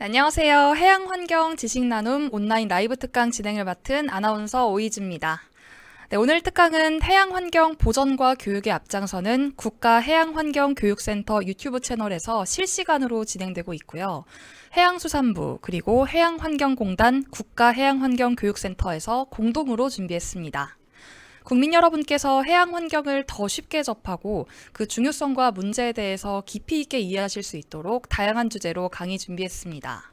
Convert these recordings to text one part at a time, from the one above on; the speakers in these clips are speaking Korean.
안녕하세요. 해양환경 지식나눔 온라인 라이브 특강 진행을 맡은 아나운서 오이즈입니다. 네, 오늘 특강은 해양환경 보전과 교육에 앞장서는 국가해양환경교육센터 유튜브 채널에서 실시간으로 진행되고 있고요. 해양수산부 그리고 해양환경공단 국가해양환경교육센터에서 공동으로 준비했습니다. 국민 여러분께서 해양 환경을 더 쉽게 접하고 그 중요성과 문제에 대해서 깊이 있게 이해하실 수 있도록 다양한 주제로 강의 준비했습니다.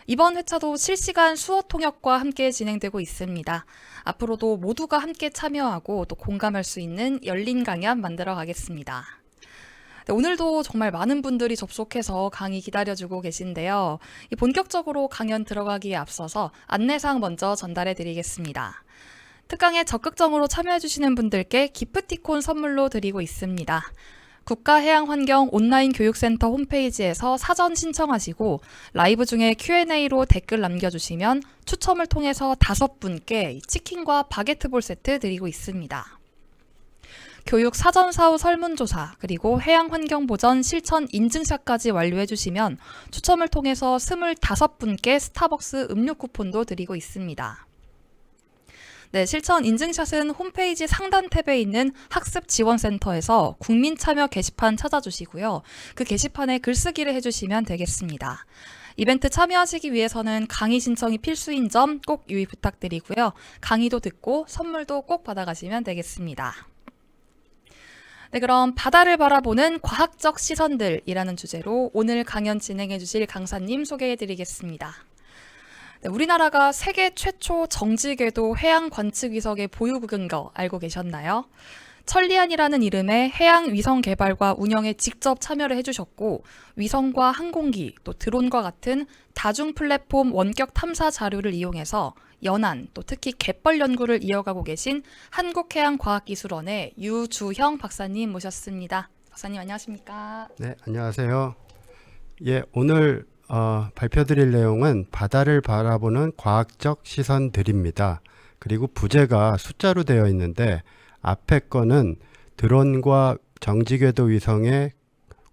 이번 회차도 실시간 수어 통역과 함께 진행되고 있습니다. 앞으로도 모두가 함께 참여하고 또 공감할 수 있는 열린 강연 만들어 가겠습니다. 네, 오늘도 정말 많은 분들이 접속해서 강의 기다려주고 계신데요. 본격적으로 강연 들어가기에 앞서서 안내사항 먼저 전달해 드리겠습니다. 특강에 적극적으로 참여해주시는 분들께 기프티콘 선물로 드리고 있습니다. 국가해양환경 온라인 교육센터 홈페이지에서 사전 신청하시고 라이브 중에 Q&A로 댓글 남겨주시면 추첨을 통해서 5분께 치킨과 바게트 볼 세트 드리고 있습니다. 교육 사전 사후 설문조사 그리고 해양환경보전 실천 인증샷까지 완료해주시면 추첨을 통해서 25분께 스타벅스 음료 쿠폰도 드리고 있습니다. 네, 실천 인증샷은 홈페이지 상단 탭에 있는 학습지원센터에서 국민참여 게시판 찾아주시고요. 그 게시판에 글쓰기를 해주시면 되겠습니다. 이벤트 참여하시기 위해서는 강의 신청이 필수인 점 꼭 유의 부탁드리고요. 강의도 듣고 선물도 꼭 받아가시면 되겠습니다. 네, 그럼 바다를 바라보는 과학적 시선들이라는 주제로 오늘 강연 진행해 주실 강사님 소개해 드리겠습니다. 네, 우리나라가 세계 최초 정지궤도 해양 관측 위성의 보유 근거 알고 계셨나요? 천리안이라는 이름의 해양 위성 개발과 운영에 직접 참여를 해주셨고 위성과 항공기 또 드론과 같은 다중 플랫폼 원격 탐사 자료를 이용해서 연안 또 특히 갯벌 연구를 이어가고 계신 한국해양과학기술원의 유주형 박사님 모셨습니다. 박사님 안녕하십니까? 네, 안녕하세요. 예, 오늘 발표드릴 내용은 바다를 바라보는 과학적 시선들입니다. 그리고 부제가 숫자로 되어 있는데 앞에 거는 드론과 정지궤도 위성의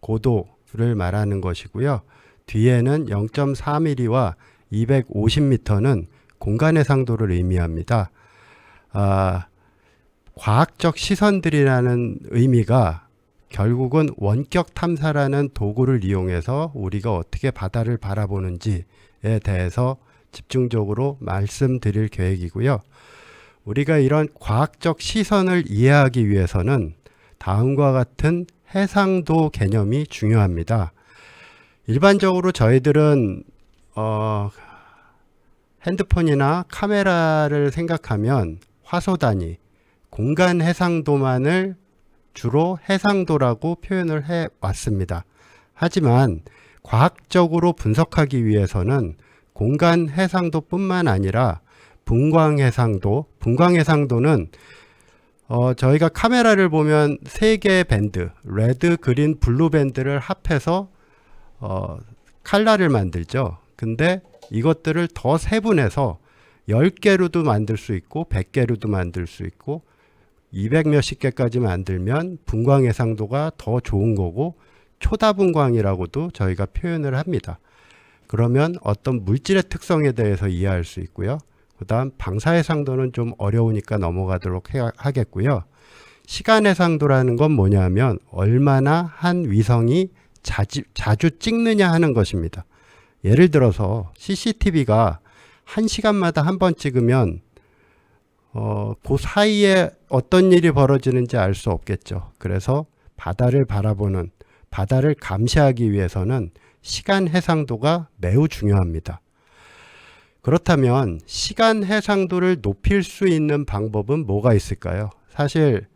고도를 말하는 것이고요. 뒤에는 0.4mm와 250m는 공간 해상도를 의미합니다. 과학적 시선들이라는 의미가 결국은 원격 탐사라는 도구를 이용해서 우리가 어떻게 바다를 바라보는지에 대해서 집중적으로 말씀드릴 계획이고요. 우리가 이런 과학적 시선을 이해하기 위해서는 다음과 같은 해상도 개념이 중요합니다. 일반적으로 저희들은 핸드폰이나 카메라를 생각하면 화소 단위, 공간 해상도만을 주로 해상도라고 표현을 해 왔습니다. 하지만 과학적으로 분석하기 위해서는 공간 해상도뿐만 아니라 분광 해상도는 저희가 카메라를 보면 3개의 밴드, 레드, 그린, 블루 밴드를 합해서 칼라를 만들죠. 근데 이것들을 더 세분해서 10개로도 만들 수 있고 100개로도 만들 수 있고 200 몇십 개까지 만들면 분광 해상도가 더 좋은 거고 초다분광이라고도 저희가 표현을 합니다. 그러면 어떤 물질의 특성에 대해서 이해할 수 있고요. 그 다음 방사 해상도는 좀 어려우니까 넘어가도록 하겠고요. 시간 해상도라는 건 뭐냐면 얼마나 한 위성이 자주 찍느냐 하는 것입니다. 예를 들어서 CCTV가 1시간마다 한 번 찍으면 그 사이에 어떤 일이 벌어지는지 알 수 없겠죠. 그래서 바다를 바라보는, 바다를 감시하기 위해서는 시간 해상도가 매우 중요합니다. 그렇다면 시간 해상도를 높일 수 있는 방법은 뭐가 있을까요? 사실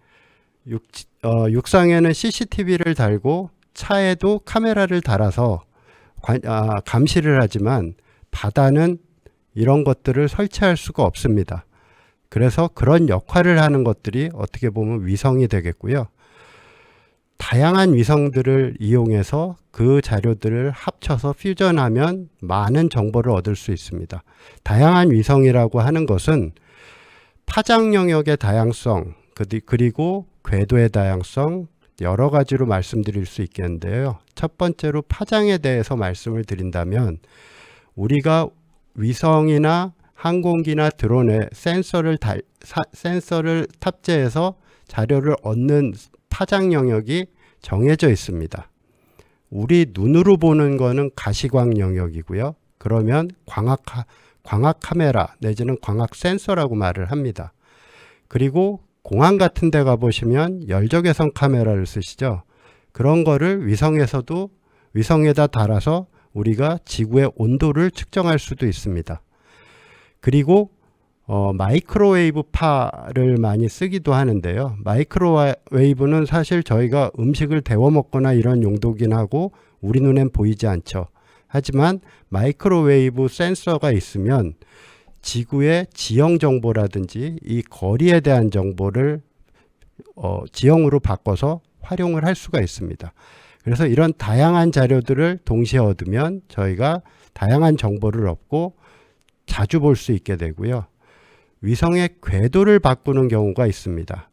육상에는 CCTV를 달고 차에도 카메라를 달아서 감시를 하지만 바다는 이런 것들을 설치할 수가 없습니다. 그래서 그런 역할을 하는 것들이 어떻게 보면 위성이 되겠고요. 다양한 위성들을 이용해서 그 자료들을 합쳐서 퓨전하면 많은 정보를 얻을 수 있습니다. 다양한 위성이라고 하는 것은 파장 영역의 다양성, 그리고 궤도의 다양성, 여러 가지로 말씀드릴 수 있겠는데요. 첫 번째로 파장에 대해서 말씀을 드린다면 우리가 위성이나 항공기나 드론에 센서를 탑재해서 자료를 얻는 파장 영역이 정해져 있습니다. 우리 눈으로 보는 거는 가시광 영역이고요. 그러면 광학 카메라 내지는 광학 센서라고 말을 합니다. 그리고 공항 같은 데 가보시면 열적외선 카메라를 쓰시죠. 그런 거를 위성에다 달아서 우리가 지구의 온도를 측정할 수도 있습니다. 그리고 마이크로웨이브 파를 많이 쓰기도 하는데요. 마이크로웨이브는 사실 저희가 음식을 데워 먹거나 이런 용도긴 하고 우리 눈엔 보이지 않죠. 하지만 마이크로웨이브 센서가 있으면 지구의 지형 정보라든지 이 거리에 대한 정보를 지형으로 바꿔서 활용을 할 수가 있습니다. 그래서 이런 다양한 자료들을 동시에 얻으면 저희가 다양한 정보를 얻고 자주 볼 수 있게 되고요. 위성의 궤도를 바꾸는 경우가 있습니다.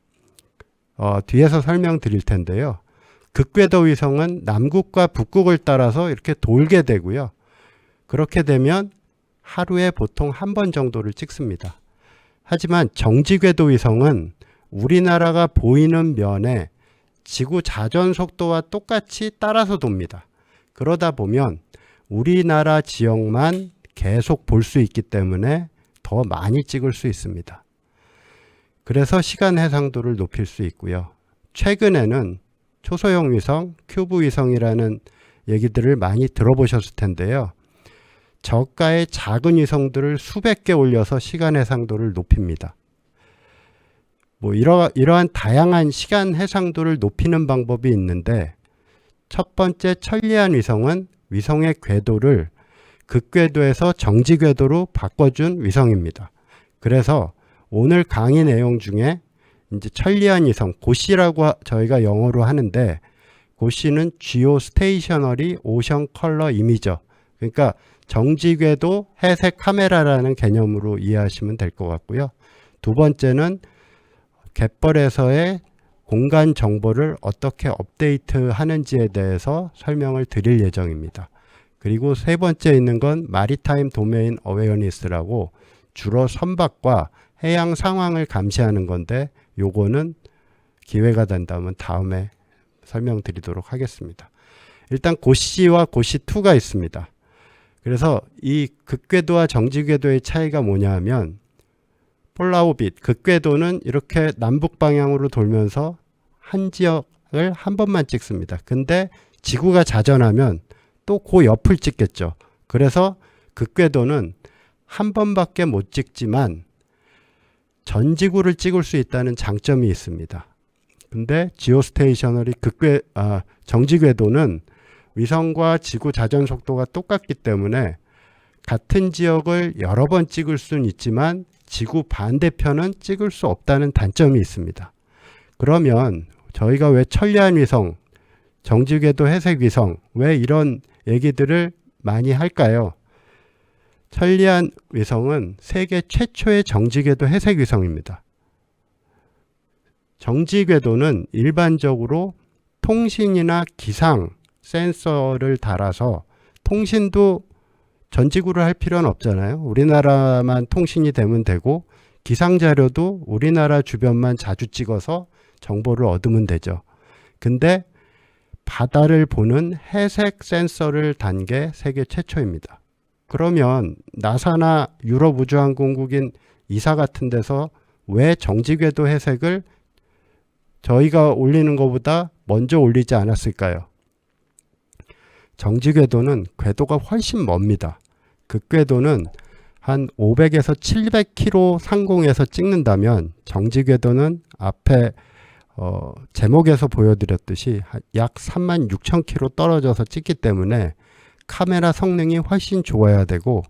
뒤에서 설명드릴 텐데요. 극궤도 위성은 남극과 북극을 따라서 이렇게 돌게 되고요. 그렇게 되면 하루에 보통 한 번 정도를 찍습니다. 하지만 정지궤도 위성은 우리나라가 보이는 면에 지구 자전 속도와 똑같이 따라서 돕니다. 그러다 보면 우리나라 지역만 계속 볼 수 있기 때문에 더 많이 찍을 수 있습니다. 그래서 시간 해상도를 높일 수 있고요. 최근에는 초소형 위성, 큐브 위성이라는 얘기들을 많이 들어보셨을 텐데요. 저가의 작은 위성들을 수백 개 올려서 시간 해상도를 높입니다. 이러한 다양한 시간 해상도를 높이는 방법이 있는데 첫 번째 천리안 위성은 위성의 궤도를 극궤도에서 정지궤도로 바꿔준 위성입니다. 그래서 오늘 강의 내용 중에 이제 천리안 위성, 고시라고 저희가 영어로 하는데 고시는 Geostationary Ocean Color Imager, 그러니까 정지궤도 해색 카메라라는 개념으로 이해하시면 될 것 같고요. 두 번째는 갯벌에서의 공간 정보를 어떻게 업데이트 하는지에 대해서 설명을 드릴 예정입니다. 그리고 세 번째 있는 건 마리타임 도메인 어웨어니스라고 주로 선박과 해양 상황을 감시하는 건데 요거는 기회가 된다면 다음에 설명드리도록 하겠습니다. 일단 고시와 고시2가 있습니다. 그래서 이 극궤도와 정지궤도의 차이가 뭐냐 하면 폴라오빗, 극궤도는 이렇게 남북 방향으로 돌면서 한 지역을 한 번만 찍습니다. 근데 지구가 자전하면 또 그 옆을 찍겠죠. 그래서 극궤도는 한 번밖에 못 찍지만 전 지구를 찍을 수 있다는 장점이 있습니다. 근데 지오스테이셔너리 정지궤도는 위성과 지구 자전 속도가 똑같기 때문에 같은 지역을 여러 번 찍을 수는 있지만 지구 반대편은 찍을 수 없다는 단점이 있습니다. 그러면 저희가 왜 천리안 위성, 정지궤도 해색 위성, 왜 이런 얘기들을 많이 할까요? 천리안 위성은 세계 최초의 정지궤도 해색 위성입니다. 정지궤도는 일반적으로 통신이나 기상 센서를 달아서 통신도 전 지구를 할 필요는 없잖아요. 우리나라만 통신이 되면 되고 기상 자료도 우리나라 주변만 자주 찍어서 정보를 얻으면 되죠. 근데 바다를 보는 해색 센서를 단 게 세계 최초입니다. 그러면 나사나 유럽 우주항공국인 이사 같은 데서 왜 정지궤도 해색을 저희가 올리는 것보다 먼저 올리지 않았을까요? 정지궤도는 궤도가 훨씬 멉니다. 극궤도는 한 500에서 700km 상공에서 찍는다면 정지궤도는 앞에 제목에서 보여드렸듯이 약 36,000km 떨어져서 찍기 때문에 카메라 성능이 훨씬 좋아야 되고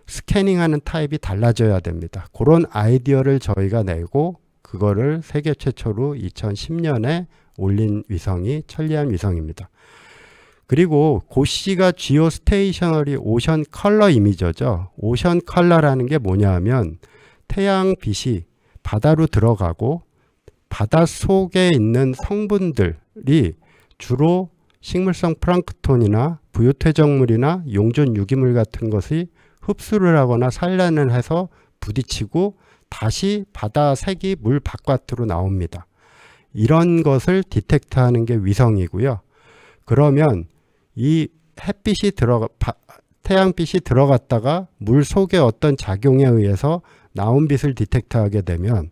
스캐닝하는 타입이 달라져야 됩니다. 그런 아이디어를 저희가 내고 그거를 세계 최초로 2010년에 올린 위성이 천리안 위성입니다. 그리고 고시가 지오스테이셔너리 오션 컬러 이미저죠. 오션 컬러라는 게 뭐냐 하면 태양 빛이 바다로 들어가고 바다 속에 있는 성분들, 주로 식물성 플랑크톤이나 부유퇴적물이나 용존 유기물 같은 것이 흡수를 하거나 산란을 해서 부딪히고 다시 바다 색이 물 바깥으로 나옵니다. 이런 것을 디텍트하는 게 위성이고요. 그러면 이 태양빛이 들어갔다가 물 속의 어떤 작용에 의해서 나온 빛을 디텍트하게 되면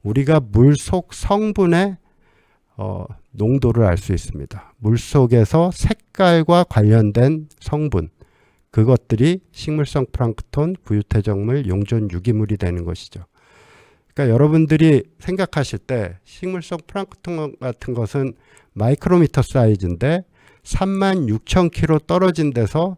우리가 물 속 성분의 농도를 알 수 있습니다. 물 속에서 색깔과 관련된 성분, 그것들이 식물성 플랑크톤, 부유퇴적물, 용존 유기물이 되는 것이죠. 그러니까 여러분들이 생각하실 때 식물성 플랑크톤 같은 것은 마이크로미터 사이즈인데 36,000km 떨어진 데서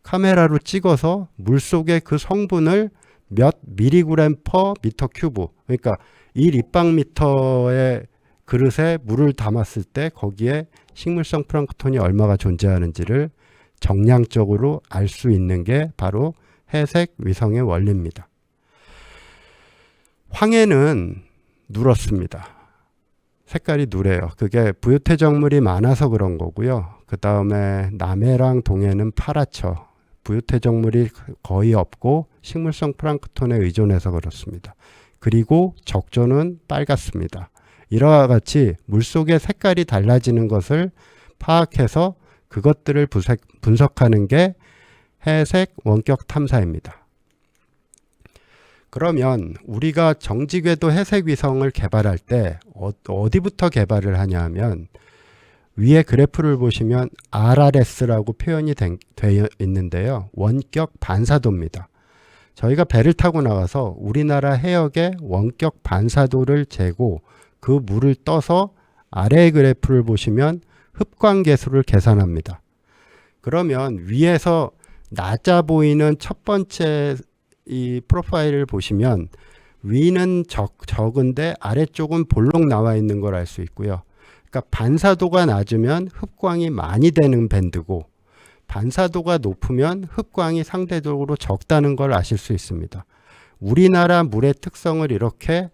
카메라로 찍어서 물속의 그 성분을 몇 미리그램 퍼 미터 큐브, 그러니까 1입방미터의 그릇에 물을 담았을 때 거기에 식물성 플랑크톤이 얼마가 존재하는지를 정량적으로 알 수 있는 게 바로 해색 위성의 원리입니다. 황해는 누렇습니다. 색깔이 누래요. 그게 부유퇴적물이 많아서 그런 거고요. 그 다음에 남해랑 동해는 파랗죠. 부유퇴적물이 거의 없고 식물성 플랑크톤에 의존해서 그렇습니다. 그리고 적조는 빨갛습니다. 이와 같이 물속의 색깔이 달라지는 것을 파악해서 그것들을 분석하는 게 해색 원격 탐사입니다. 그러면 우리가 정지궤도 해색 위성을 개발할 때 어디부터 개발을 하냐 하면 위에 그래프를 보시면 RRS라고 표현이 되어 있는데요. 원격 반사도입니다. 저희가 배를 타고 나가서 우리나라 해역의 원격 반사도를 재고 그 물을 떠서 아래의 그래프를 보시면 흡광 계수를 계산합니다. 그러면 위에서 낮아 보이는 첫 번째 이 프로파일을 보시면 위는 적은데 아래쪽은 볼록 나와 있는 걸 알 수 있고요. 그러니까 반사도가 낮으면 흡광이 많이 되는 밴드고 반사도가 높으면 흡광이 상대적으로 적다는 걸 아실 수 있습니다. 우리나라 물의 특성을 이렇게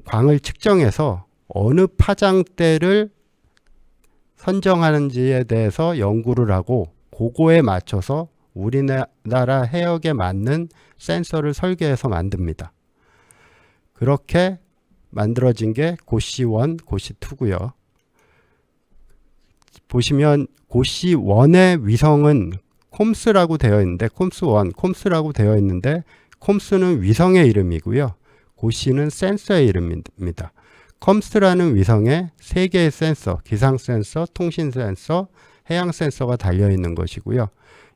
광을 측정해서 어느 파장대를 선정하는지에 대해서 연구를 하고 그거에 맞춰서 우리나라 해역에 맞는 센서를 설계해서 만듭니다. 그렇게 만들어진 게 고시1, 고시2고요. 보시면 고시1의 위성은 콤스라고 되어 있는데 콤스라고 되어 있는데 콤스는 위성의 이름이고요. 고시는 센서의 이름입니다. 컴스라는 위성에 3개의 센서, 기상 센서, 통신 센서, 해양 센서가 달려 있는 것이고요.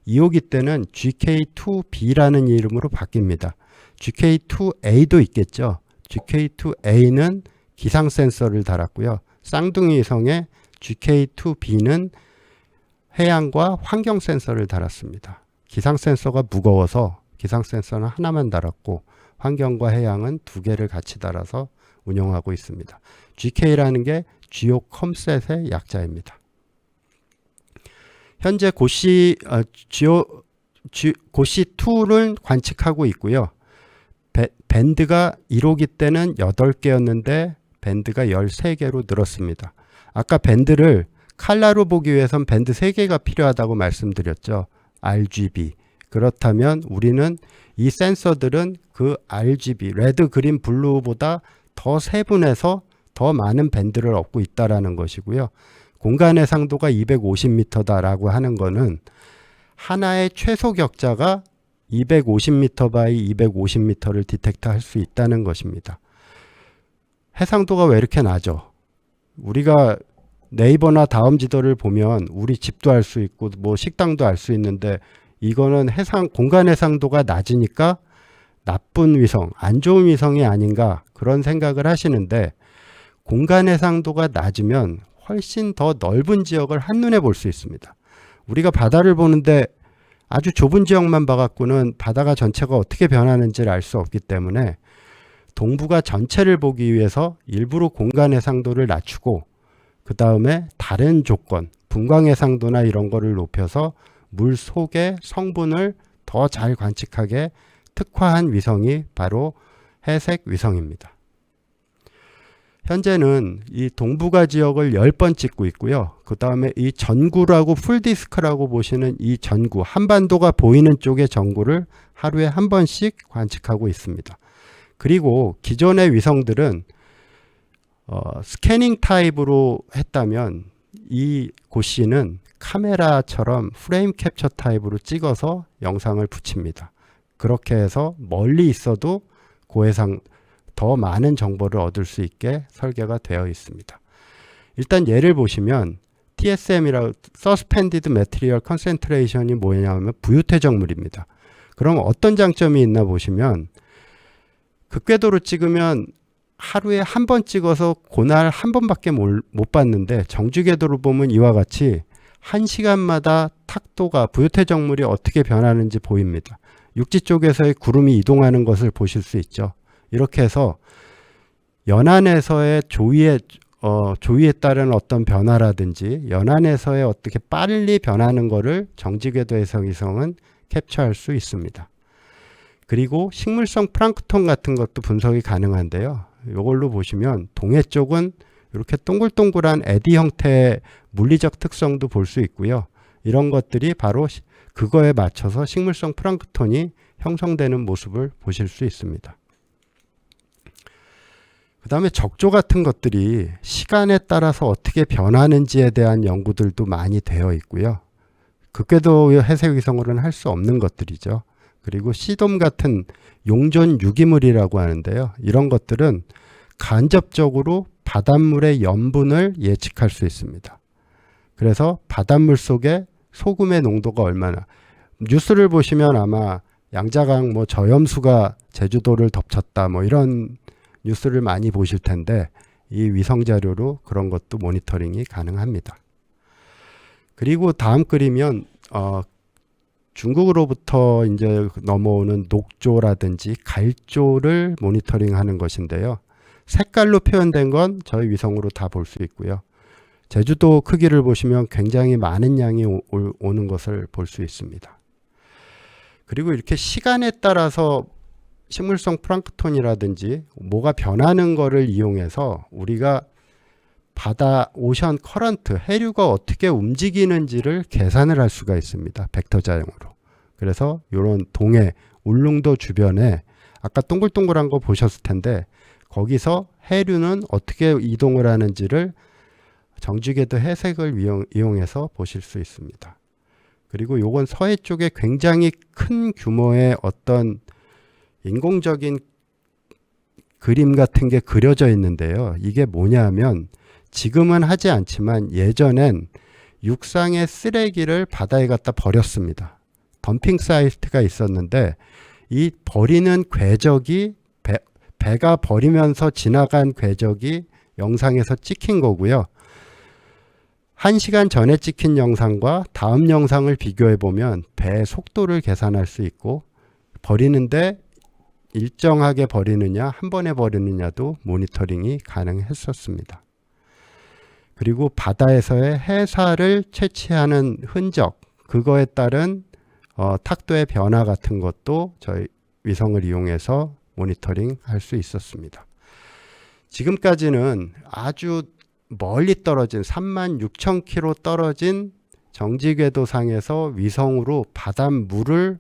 2호기 때는 GK2B라는 이름으로 바뀝니다. GK2A도 있겠죠. GK2A는 기상 센서를 달았고요. 쌍둥이 위성에 GK2B는 해양과 환경 센서를 달았습니다. 기상 센서가 무거워서 기상 센서는 하나만 달았고 환경과 해양은 2개를 같이 달아서 운영하고 있습니다. GK라는 게 지오컴셋의 약자입니다. 현재 고시2를 관측하고 있고요. 밴드가 1호기 때는 8개였는데 밴드가 13개로 늘었습니다. 아까 밴드를 칼라로 보기 위해선 밴드 3개가 필요하다고 말씀드렸죠. RGB. 그렇다면 우리는 이 센서들은 그 RGB, 레드, 그린, 블루보다 더 세분해서 더 많은 밴드를 얻고 있다는 것이고요. 공간 해상도가 250m다라고 하는 거는 하나의 최소 격자가 250m 바이 250m를 디텍트 할 수 있다는 것입니다. 해상도가 왜 이렇게 낮아? 우리가 네이버나 다음 지도를 보면 우리 집도 알 수 있고 뭐 식당도 알 수 있는데 이거는 공간 해상도가 낮으니까 나쁜 위성, 안 좋은 위성이 아닌가 그런 생각을 하시는데 공간 해상도가 낮으면 훨씬 더 넓은 지역을 한눈에 볼 수 있습니다. 우리가 바다를 보는데 아주 좁은 지역만 봐갖고는 바다가 전체가 어떻게 변하는지를 알 수 없기 때문에 동북아 전체를 보기 위해서 일부러 공간 해상도를 낮추고 그 다음에 다른 조건, 분광 해상도나 이런 거를 높여서 물 속의 성분을 더 잘 관측하게 특화한 위성이 바로 해색 위성입니다. 현재는 이 동북아 지역을 10번 찍고 있고요. 그 다음에 이 전구라고 풀디스크라고 보시는 이 전구, 한반도가 보이는 쪽의 전구를 하루에 한 번씩 관측하고 있습니다. 그리고 기존의 위성들은 스캐닝 타입으로 했다면 이 고씨는 카메라처럼 프레임 캡처 타입으로 찍어서 영상을 붙입니다. 그렇게 해서 멀리 있어도 고해상 더 많은 정보를 얻을 수 있게 설계가 되어 있습니다. 일단 예를 보시면 TSM이라고 Suspended Material Concentration이 뭐냐면 부유태적물입니다. 그럼 어떤 장점이 있나 보시면 극궤도로 찍으면 하루에 한 번 찍어서 그날 한 번밖에 못 봤는데 정지궤도로 보면 이와 같이 1시간마다 탁도가 부유태적물이 어떻게 변하는지 보입니다. 육지 쪽에서의 구름이 이동하는 것을 보실 수 있죠. 이렇게 해서 연안에서의 조위에 따른 어떤 변화라든지 연안에서의 어떻게 빨리 변하는 것을 정지궤도에서 위성은 캡처할 수 있습니다. 그리고 식물성 플랑크톤 같은 것도 분석이 가능한데요. 이걸로 보시면 동해 쪽은 이렇게 동글동글한 에디 형태의 물리적 특성도 볼 수 있고요. 이런 것들이 바로 그거에 맞춰서 식물성 플랑크톤이 형성되는 모습을 보실 수 있습니다. 그 다음에 적조 같은 것들이 시간에 따라서 어떻게 변하는지에 대한 연구들도 많이 되어 있고요. 극궤도 해색위성으로는 할 수 없는 것들이죠. 그리고 시돔 같은 용존 유기물이라고 하는데요. 이런 것들은 간접적으로 바닷물의 염분을 예측할 수 있습니다. 그래서 바닷물 속에 소금의 농도가 얼마나, 뉴스를 보시면 아마 양자강 저염수가 제주도를 덮쳤다 이런 뉴스를 많이 보실 텐데 이 위성 자료로 그런 것도 모니터링이 가능합니다. 그리고 다음 그림은 중국으로부터 이제 넘어오는 녹조라든지 갈조를 모니터링하는 것인데요. 색깔로 표현된 건 저희 위성으로 다 볼 수 있고요. 제주도 크기를 보시면 굉장히 많은 양이 오는 것을 볼 수 있습니다. 그리고 이렇게 시간에 따라서 식물성 플랑크톤이라든지 뭐가 변하는 거를 이용해서 우리가 바다 오션 커런트, 해류가 어떻게 움직이는지를 계산을 할 수가 있습니다. 벡터 자형으로. 그래서 이런 동해, 울릉도 주변에 아까 동글동글한 거 보셨을 텐데 거기서 해류는 어떻게 이동을 하는지를 정지궤도 해색을 이용해서 보실 수 있습니다. 그리고 요건 서해 쪽에 굉장히 큰 규모의 어떤 인공적인 그림 같은 게 그려져 있는데요. 이게 뭐냐면 지금은 하지 않지만 예전엔 육상의 쓰레기를 바다에 갖다 버렸습니다. 덤핑 사이트가 있었는데 이 버리는 궤적이 배가 버리면서 지나간 궤적이 영상에서 찍힌 거고요. 1시간 전에 찍힌 영상과 다음 영상을 비교해 보면 배의 속도를 계산할 수 있고 버리는데 일정하게 버리느냐 한 번에 버리느냐도 모니터링이 가능했었습니다. 그리고 바다에서의 해사를 채취하는 흔적, 그거에 따른 탁도의 변화 같은 것도 저희 위성을 이용해서 모니터링 할 수 있었습니다. 지금까지는 아주 멀리 떨어진 36,000km 떨어진 정지궤도상에서 위성으로 바닷물을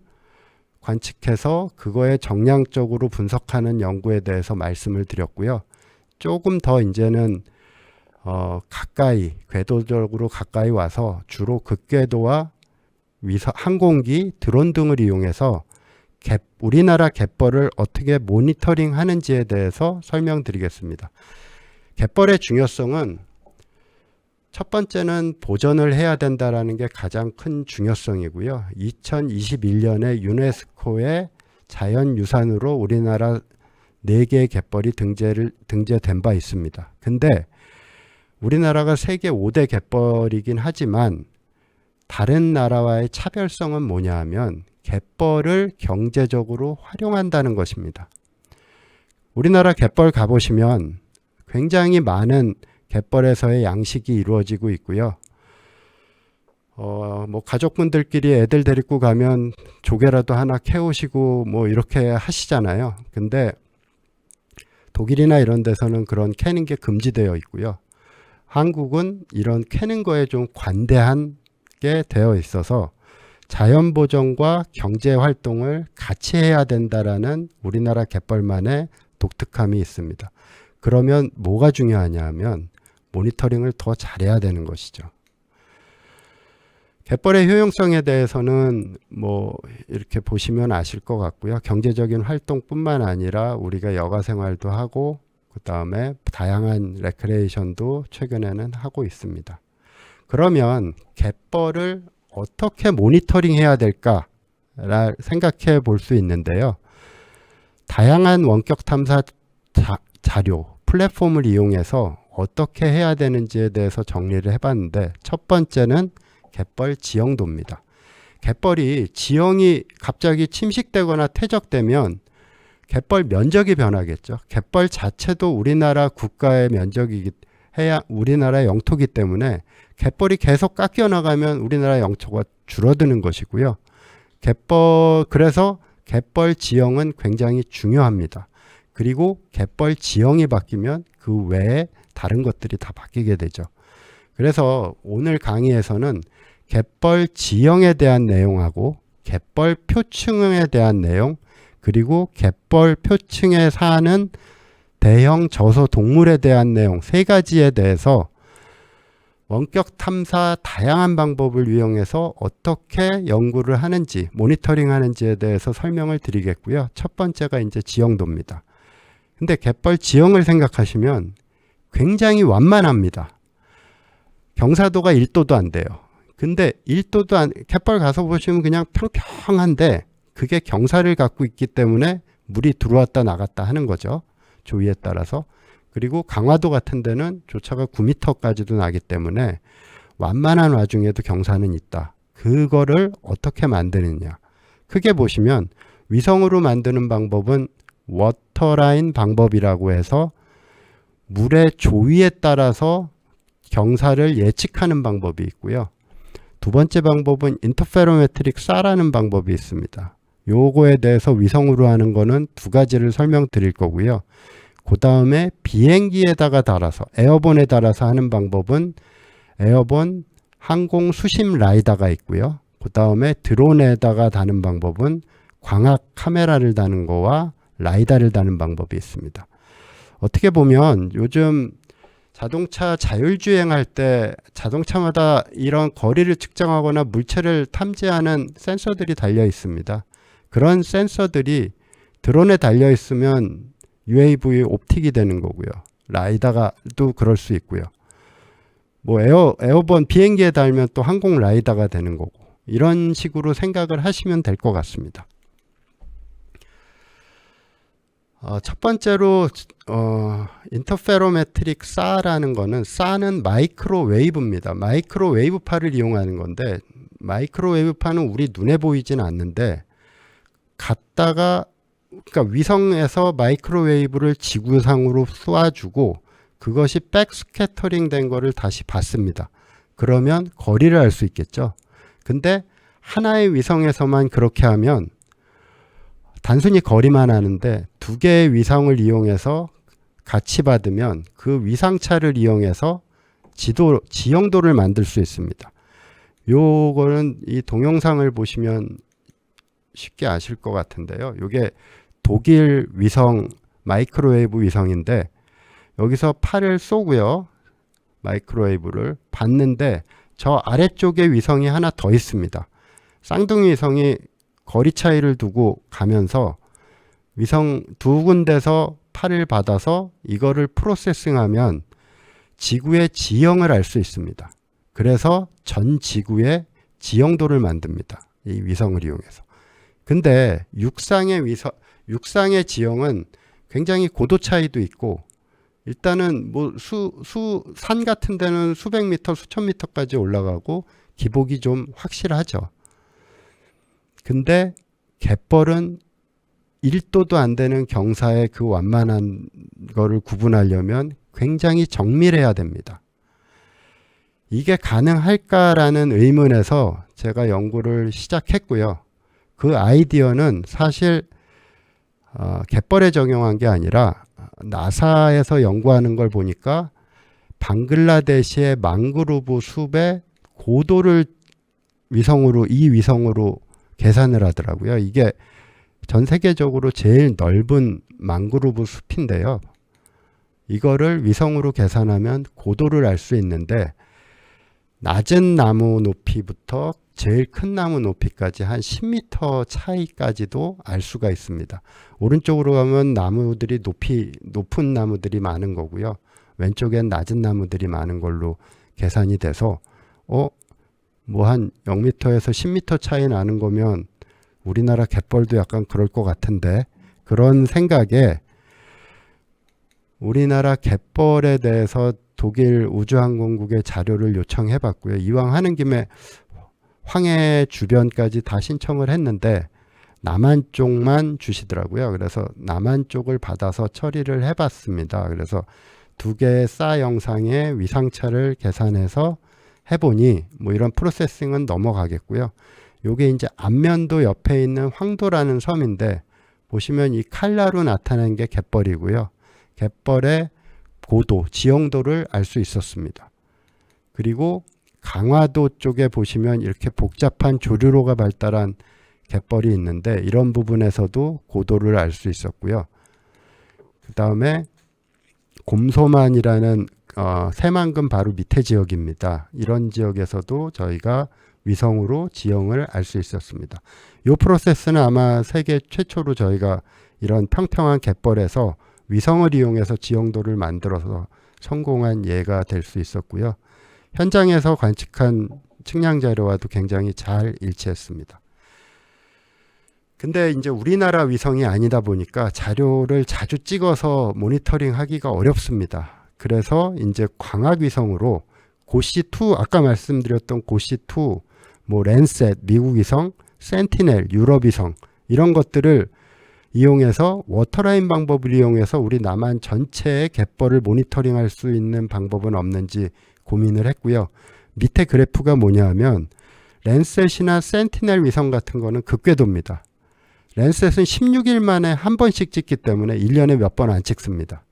관측해서 그거에 정량적으로 분석하는 연구에 대해서 말씀을 드렸고요. 조금 더 이제는 가까이, 궤도적으로 가까이 와서 주로 극궤도와 항공기, 드론 등을 이용해서 우리나라 갯벌을 어떻게 모니터링 하는지에 대해서 설명드리겠습니다. 갯벌의 중요성은 첫 번째는 보존을 해야 된다는 게 가장 큰 중요성이고요. 2021년에 유네스코의 자연유산으로 우리나라 4개의 갯벌이 등재된 바 있습니다. 근데 우리나라가 세계 5대 갯벌이긴 하지만 다른 나라와의 차별성은 뭐냐 하면 갯벌을 경제적으로 활용한다는 것입니다. 우리나라 갯벌 가보시면 굉장히 많은 갯벌에서의 양식이 이루어지고 있고요. 가족분들끼리 애들 데리고 가면 조개라도 하나 캐오시고 이렇게 하시잖아요. 근데 독일이나 이런 데서는 그런 캐는 게 금지되어 있고요. 한국은 이런 캐는 거에 좀 관대한 게 되어 있어서 자연 보존과 경제 활동을 같이 해야 된다라는 우리나라 갯벌만의 독특함이 있습니다. 그러면 뭐가 중요하냐 하면 모니터링을 더 잘해야 되는 것이죠. 갯벌의 효용성에 대해서는 뭐 이렇게 보시면 아실 것 같고요. 경제적인 활동뿐만 아니라 우리가 여가 생활도 하고 그 다음에 다양한 레크레이션도 최근에는 하고 있습니다. 그러면 갯벌을 어떻게 모니터링 해야 될까 생각해 볼 수 있는데요. 다양한 원격 탐사 자료, 플랫폼을 이용해서 어떻게 해야 되는지에 대해서 정리를 해봤는데 첫 번째는 갯벌 지형도입니다. 갯벌이 지형이 갑자기 침식되거나 퇴적되면 갯벌 면적이 변하겠죠. 갯벌 자체도 우리나라 국가의 면적이기 우리나라의 영토기 때문에 갯벌이 계속 깎여 나가면 우리나라의 영토가 줄어드는 것이고요. 그래서 갯벌 지형은 굉장히 중요합니다. 그리고 갯벌 지형이 바뀌면 그 외에 다른 것들이 다 바뀌게 되죠. 그래서 오늘 강의에서는 갯벌 지형에 대한 내용하고 갯벌 표층에 대한 내용, 그리고 갯벌 표층에 사는 대형 저소 동물에 대한 내용 세 가지에 대해서 원격 탐사 다양한 방법을 이용해서 어떻게 연구를 하는지, 모니터링 하는지에 대해서 설명을 드리겠고요. 첫 번째가 이제 지형도입니다. 근데 갯벌 지형을 생각하시면 굉장히 완만합니다. 경사도가 1도도 안 돼요. 근데 1도도 갯벌 가서 보시면 그냥 평평한데 그게 경사를 갖고 있기 때문에 물이 들어왔다 나갔다 하는 거죠. 조위에 따라서. 그리고 강화도 같은 데는 조차가 9m까지도 나기 때문에 완만한 와중에도 경사는 있다. 그거를 어떻게 만드느냐. 크게 보시면 위성으로 만드는 방법은 워터라인 방법이라고 해서 물의 조위에 따라서 경사를 예측하는 방법이 있고요. 두 번째 방법은 인터페로메트릭 쏴라는 방법이 있습니다. 요거에 대해서 위성으로 하는 거는 두 가지를 설명드릴 거고요. 그 다음에 비행기에다가 달아서 에어본에 달아서 하는 방법은 에어본 항공 수심 라이다가 있고요. 그 다음에 드론에다가 다는 방법은 광학 카메라를 다는 거와 라이다를 다는 방법이 있습니다. 어떻게 보면 요즘 자동차 자율주행할 때 자동차마다 이런 거리를 측정하거나 물체를 탐지하는 센서들이 달려 있습니다. 그런 센서들이 드론에 달려 있으면 UAV 옵틱이 되는 거고요. 라이다가도 그럴 수 있고요. 뭐 에어본 비행기에 달면 또 항공 라이다가 되는 거고, 이런 식으로 생각을 하시면 될 것 같습니다. 첫 번째로 인터페로메트릭 쏴라는 거는, 쏴는 마이크로웨이브입니다. 마이크로웨이브파를 이용하는 건데, 마이크로웨이브파는 우리 눈에 보이진 않는데 그러니까 위성에서 마이크로웨이브를 지구상으로 쏘아주고 그것이 백스캐터링 된 거를 다시 받습니다. 그러면 거리를 알 수 있겠죠. 근데 하나의 위성에서만 그렇게 하면 단순히 거리만 하는데 두 개의 위성을 이용해서 같이 받으면 그 위상차를 이용해서 지형도를 만들 수 있습니다. 요거는 이 동영상을 보시면 쉽게 아실 것 같은데요. 이게 독일 위성 마이크로웨이브 위성인데 여기서 팔을 쏘고요. 마이크로웨이브를 받는데 저 아래쪽에 위성이 하나 더 있습니다. 쌍둥이 위성이 거리 차이를 두고 가면서 위성 두 군데서 팔을 받아서 이거를 프로세싱하면 지구의 지형을 알 수 있습니다. 그래서 전 지구의 지형도를 만듭니다. 이 위성을 이용해서. 근데 육상의 지형은 굉장히 고도 차이도 있고, 일단은 뭐 산 같은 데는 수백 미터, 수천 미터까지 올라가고 기복이 좀 확실하죠. 근데 갯벌은 1도도 안 되는 경사의 그 완만한 거를 구분하려면 굉장히 정밀해야 됩니다. 이게 가능할까라는 의문에서 제가 연구를 시작했고요. 그 아이디어는 사실 갯벌에 적용한 게 아니라 나사에서 연구하는 걸 보니까 방글라데시의 망그로브 숲의 고도를 이 위성으로 계산을 하더라고요. 이게 전 세계적으로 제일 넓은 망그로브 숲인데요. 이거를 위성으로 계산하면 고도를 알 수 있는데 낮은 나무 높이부터 제일 큰 나무 높이까지 한 10m 차이까지도 알 수가 있습니다. 오른쪽으로 가면 나무들이 높은 나무들이 많은 거고요. 왼쪽엔 낮은 나무들이 많은 걸로 계산이 돼서 뭐 한 0m에서 10m 차이 나는 거면 우리나라 갯벌도 약간 그럴 것 같은데, 그런 생각에 우리나라 갯벌에 대해서 독일 우주항공국에 자료를 요청해 봤고요. 이왕 하는 김에 황해 주변까지 다 신청을 했는데 남한 쪽만 주시더라고요. 그래서 남한 쪽을 받아서 처리를 해 봤습니다. 그래서 2개의 사 영상의 위상차를 계산해서 해보니 뭐 이런 프로세싱은 넘어가겠고요. 요게 이제 안면도 옆에 있는 황도라는 섬인데 보시면 이 칼라로 나타낸 게 갯벌이고요. 갯벌의 고도, 지형도를 알 수 있었습니다. 그리고 강화도 쪽에 보시면 이렇게 복잡한 조류로가 발달한 갯벌이 있는데 이런 부분에서도 고도를 알 수 있었고요. 그 다음에 곰소만이라는 새만금 바로 밑에 지역입니다. 이런 지역에서도 저희가 위성으로 지형을 알 수 있었습니다. 이 프로세스는 아마 세계 최초로 저희가 이런 평평한 갯벌에서 위성을 이용해서 지형도를 만들어서 성공한 예가 될 수 있었고요. 현장에서 관측한 측량 자료와도 굉장히 잘 일치했습니다. 근데 이제 우리나라 위성이 아니다 보니까 자료를 자주 찍어서 모니터링 하기가 어렵습니다. 그래서 이제 광학위성으로 고시2, 아까 말씀드렸던 고시2, 뭐 랜셋, 미국 위성, 센티넬, 유럽 위성, 이런 것들을 이용해서 워터라인 방법을 이용해서 우리 남한 전체의 갯벌을 모니터링할 수 있는 방법은 없는지 고민을 했고요. 밑에 그래프가 뭐냐 하면 랜셋이나 센티넬 위성 같은 거는 극궤도입니다. 랜셋은 16일 만에 한 번씩 찍기 때문에 1년에 몇 번 안 찍습니다.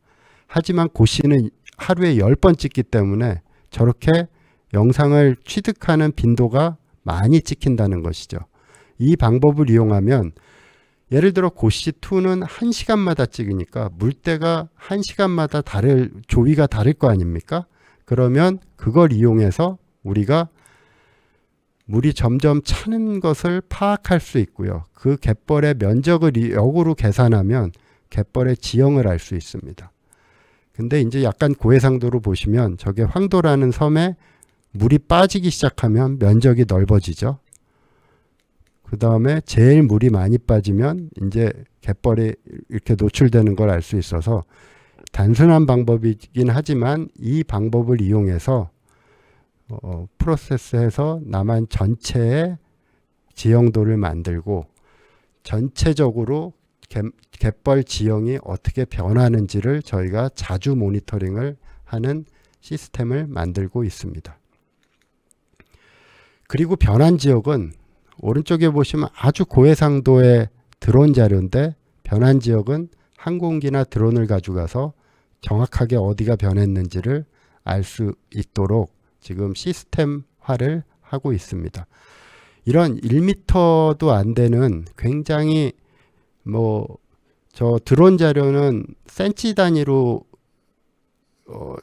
하지만 고시는 하루에 10번 찍기 때문에 저렇게 영상을 취득하는 빈도가 많이 찍힌다는 것이죠. 이 방법을 이용하면 예를 들어 고시2는 1시간마다 찍으니까 물때가 1시간마다 조위가 다를 거 아닙니까? 그러면 그걸 이용해서 우리가 물이 점점 차는 것을 파악할 수 있고요. 그 갯벌의 면적을 역으로 계산하면 갯벌의 지형을 알 수 있습니다. 근데 이제 약간 고해상도로 보시면 저게 황도라는 섬에 물이 빠지기 시작하면 면적이 넓어지죠. 그 다음에 제일 물이 많이 빠지면 이제 갯벌이 이렇게 노출되는 걸 알 수 있어서 단순한 방법이긴 하지만 이 방법을 이용해서 프로세스해서 남한 전체의 지형도를 만들고 전체적으로 갯벌 지형이 어떻게 변하는지를 저희가 자주 모니터링을 하는 시스템을 만들고 있습니다. 그리고 변한 지역은 오른쪽에 보시면 아주 고해상도의 드론 자료인데 변한 지역은 항공기나 드론을 가져가서 정확하게 어디가 변했는지를 알 수 있도록 지금 시스템화를 하고 있습니다. 이런 1m도 안 되는 굉장히 저 드론 자료는 센치 단위로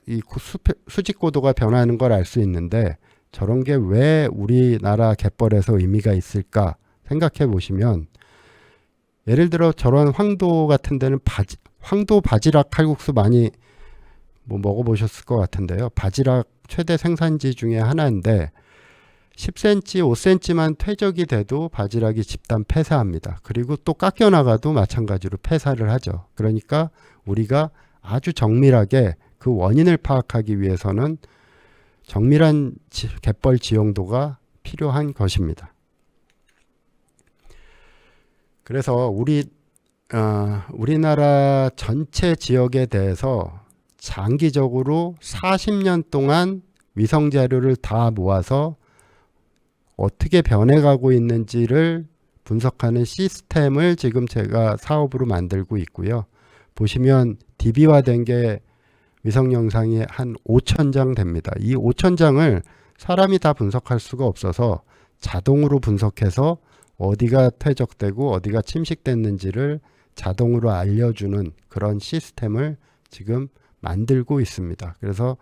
이 수직 고도가 변하는 걸 알 수 있는데 저런 게 왜 우리나라 갯벌에서 의미가 있을까 생각해 보시면 예를 들어 저런 황도 같은 데는 황도 바지락 칼국수 많이 먹어보셨을 것 같은데요. 바지락 최대 생산지 중에 하나인데 10cm, 5cm만 퇴적이 돼도 바지락이 집단 폐사합니다. 그리고 또 깎여나가도 마찬가지로 폐사를 하죠. 그러니까 우리가 아주 정밀하게 그 원인을 파악하기 위해서는 정밀한 갯벌 지형도가 필요한 것입니다. 그래서 우리나라 전체 지역에 대해서 장기적으로 40년 동안 위성 자료를 다 모아서 어떻게 변해가고 있는지를 분석하는 시스템을 지금 제가 사업으로 만들고 있고요. 보시면 DB화된 게 위성 영상이 한 5,000장 됩니다. 이 5,000장을 사람이 다 분석할 수가 없어서 자동으로 분석해서 어디가 퇴적되고 어디가 침식됐는지를 자동으로 알려주는 그런 시스템을 지금 만들고 있습니다. 그래서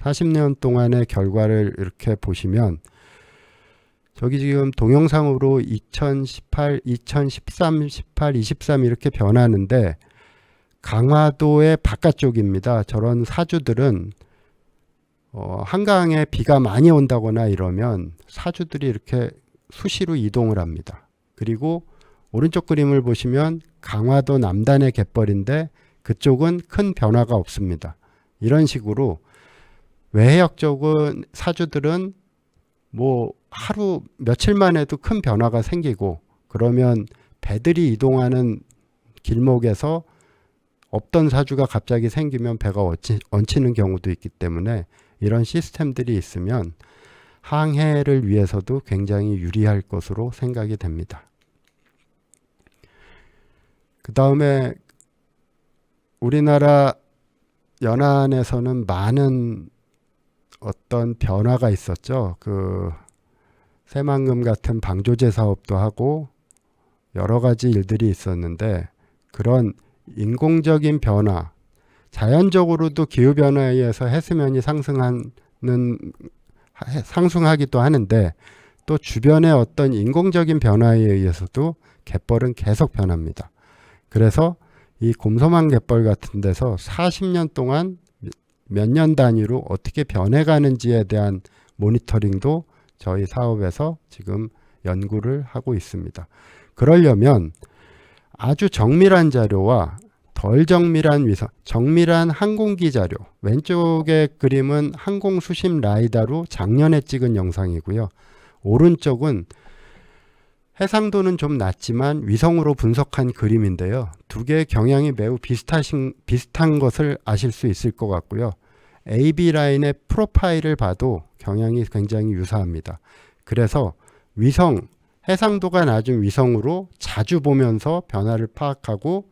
40년 동안의 결과를 이렇게 보시면 저기 지금 동영상으로 2018, 2013, 18, 23 이렇게 변하는데 강화도의 바깥쪽입니다. 저런 사주들은 한강에 비가 많이 온다거나 이러면 사주들이 이렇게 수시로 이동을 합니다. 그리고 오른쪽 그림을 보시면 강화도 남단의 갯벌인데 그쪽은 큰 변화가 없습니다. 이런 식으로 외해역 쪽은 사주들은 뭐 하루 며칠만 해도 큰 변화가 생기고 그러면 배들이 이동하는 길목에서 없던 사주가 갑자기 생기면 배가 얹히는 경우도 있기 때문에 이런 시스템들이 있으면 항해를 위해서도 굉장히 유리할 것으로 생각이 됩니다. 그 다음에 우리나라 연안에서는 많은 어떤 변화가 있었죠. 그 새만금 같은 방조제 사업도 하고 여러 가지 일들이 있었는데 그런 인공적인 변화, 자연적으로도 기후변화에 의해서 해수면이 상승하기도 하는데 또 주변의 어떤 인공적인 변화에 의해서도 갯벌은 계속 변합니다. 그래서 이 곰소만 갯벌 같은 데서 40년 동안 몇 년 단위로 어떻게 변해가는지에 대한 모니터링도 저희 사업에서 지금 연구를 하고 있습니다. 그러려면 아주 정밀한 자료와 덜 정밀한 위성, 정밀한 항공기 자료, 왼쪽의 그림은 항공수심 라이다로 작년에 찍은 영상이고요. 오른쪽은 해상도는 좀 낮지만 위성으로 분석한 그림인데요. 두 개의 경향이 매우 비슷한 것을 아실 수 있을 것 같고요. AB 라인의 프로파일을 봐도 경향이 굉장히 유사합니다. 그래서 위성, 해상도가 낮은 위성으로 자주 보면서 변화를 파악하고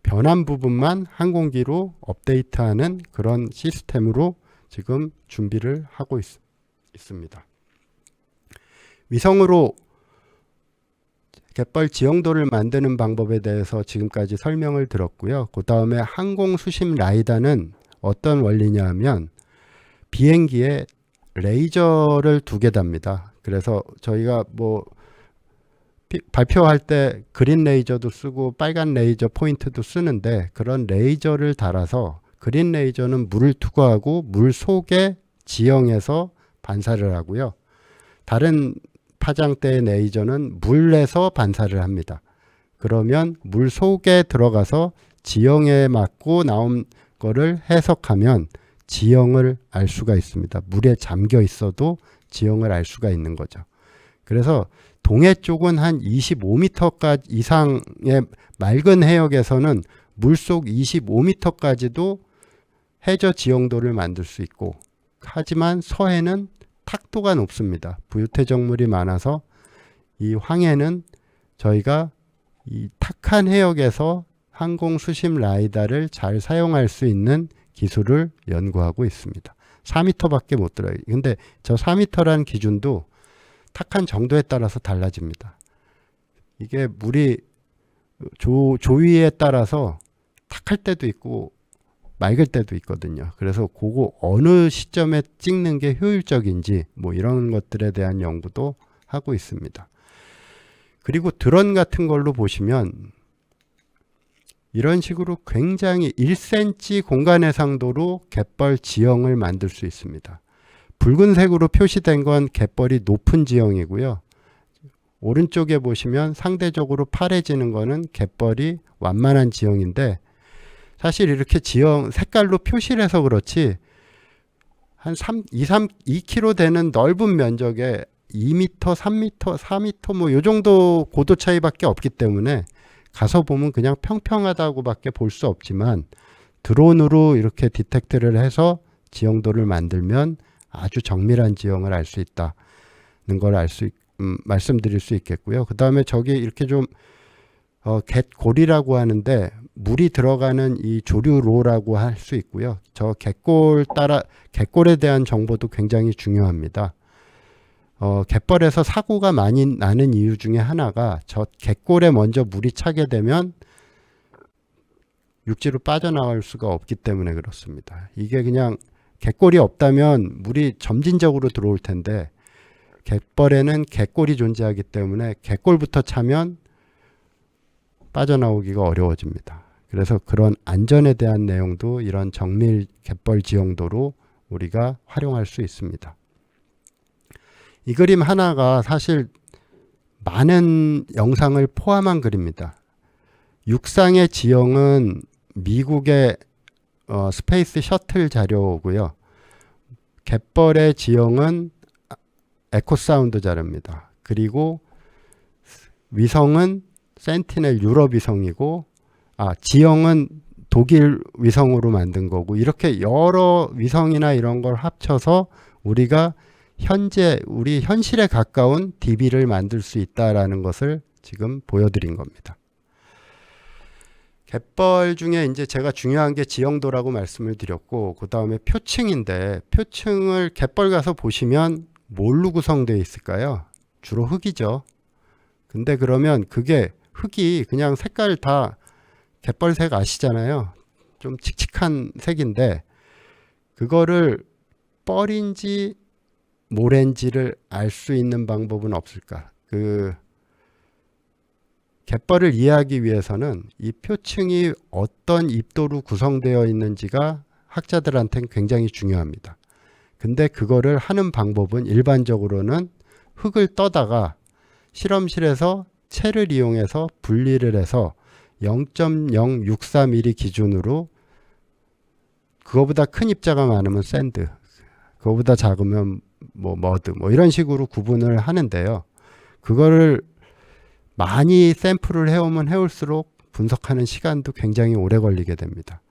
변한 부분만 항공기로 업데이트하는 그런 시스템으로 지금 준비를 하고 있습니다. 위성으로 갯벌 지형도를 만드는 방법에 대해서 지금까지 설명을 들었고요. 그 다음에 항공수심 라이다는 어떤 원리냐 하면 비행기에 레이저를 2개 답니다. 그래서 저희가 뭐 발표할 때 그린 레이저도 쓰고 빨간 레이저 포인트도 쓰는데 그런 레이저를 달아서 그린 레이저는 물을 투과하고 물 속에 지형에서 반사를 하고요. 다른 파장대의 레이저는 물에서 반사를 합니다. 그러면 물 속에 들어가서 지형에 맞고 나온 거를 해석하면 지형을 알 수가 있습니다. 물에 잠겨 있어도 지형을 알 수가 있는 거죠. 그래서 동해 쪽은 한 25m 이상의 맑은 해역에서는 물속 25m까지도 해저 지형도를 만들 수 있고 하지만 서해는 탁도가 높습니다. 부유태적물이 많아서 이 황해는 저희가 이 탁한 해역에서 항공수심 라이다를 잘 사용할 수 있는 기술을 연구하고 있습니다. 4m밖에 못 들어요. 근데 저 4m라는 기준도 탁한 정도에 따라서 달라집니다. 이게 물이 조위에 따라서 탁할 때도 있고 맑을 때도 있거든요. 그래서 그거 어느 시점에 찍는 게 효율적인지 뭐 이런 것들에 대한 연구도 하고 있습니다. 그리고 드론 같은 걸로 보시면 이런 식으로 굉장히 1cm 공간 해상도로 갯벌 지형을 만들 수 있습니다. 붉은색으로 표시된 건 갯벌이 높은 지형이고요. 오른쪽에 보시면 상대적으로 파래지는 거는 갯벌이 완만한 지형인데 사실 이렇게 지형 색깔로 표시를 해서 그렇지 한 2km 되는 넓은 면적에 2m, 3m, 4m 뭐 요 정도 고도 차이밖에 없기 때문에 가서 보면 그냥 평평하다고밖에 볼 수 없지만 드론으로 이렇게 디텍트를 해서 지형도를 만들면 아주 정밀한 지형을 알 수 있다는 걸 말씀드릴 수 있겠고요. 그 다음에 저기 이렇게 좀 갯골이라고 하는데 물이 들어가는 이 조류로라고 할 수 있고요. 저 갯골에 대한 정보도 굉장히 중요합니다. 갯벌에서 사고가 많이 나는 이유 중에 하나가 저 갯골에 먼저 물이 차게 되면 육지로 빠져나갈 수가 없기 때문에 그렇습니다. 이게 그냥 갯골이 없다면 물이 점진적으로 들어올 텐데 갯벌에는 갯골이 존재하기 때문에 갯골부터 차면 빠져나오기가 어려워집니다. 그래서 그런 안전에 대한 내용도 이런 정밀 갯벌 지형도로 우리가 활용할 수 있습니다. 이 그림 하나가 사실 많은 영상을 포함한 그림입니다. 육상의 지형은 미국의 스페이스 셔틀 자료고요. 갯벌의 지형은 에코사운드 자료입니다. 그리고 위성은 센티넬 유럽 위성이고 지형은 독일 위성으로 만든 거고 이렇게 여러 위성이나 이런 걸 합쳐서 우리가 현재 우리 현실에 가까운 DB를 만들 수 있다라는 것을 지금 보여드린 겁니다. 갯벌 중에 이제 제가 중요한 게 지형도라고 말씀을 드렸고 그 다음에 표층인데 표층을 갯벌 가서 보시면 뭘로 구성되어 있을까요? 주로 흙이죠. 근데 그러면 그게 흙이 그냥 색깔 다 갯벌색 아시잖아요. 좀 칙칙한 색인데 그거를 뻘인지 모래인지를 알 수 있는 방법은 없을까? 갯벌을 이해하기 위해서는 이 표층이 어떤 입도로 구성되어 있는지가 학자들한테는 굉장히 중요합니다. 근데 그거를 하는 방법은 일반적으로는 흙을 떠다가 실험실에서 채를 이용해서 분리를 해서 0.064mm 기준으로 그거보다 큰 입자가 많으면 샌드, 그거보다 작으면 머드 이런 식으로 구분을 하는데요. 그거를 많이 샘플을 해오면 해올수록 분석하는 시간도 굉장히 오래 걸리게 됩니다.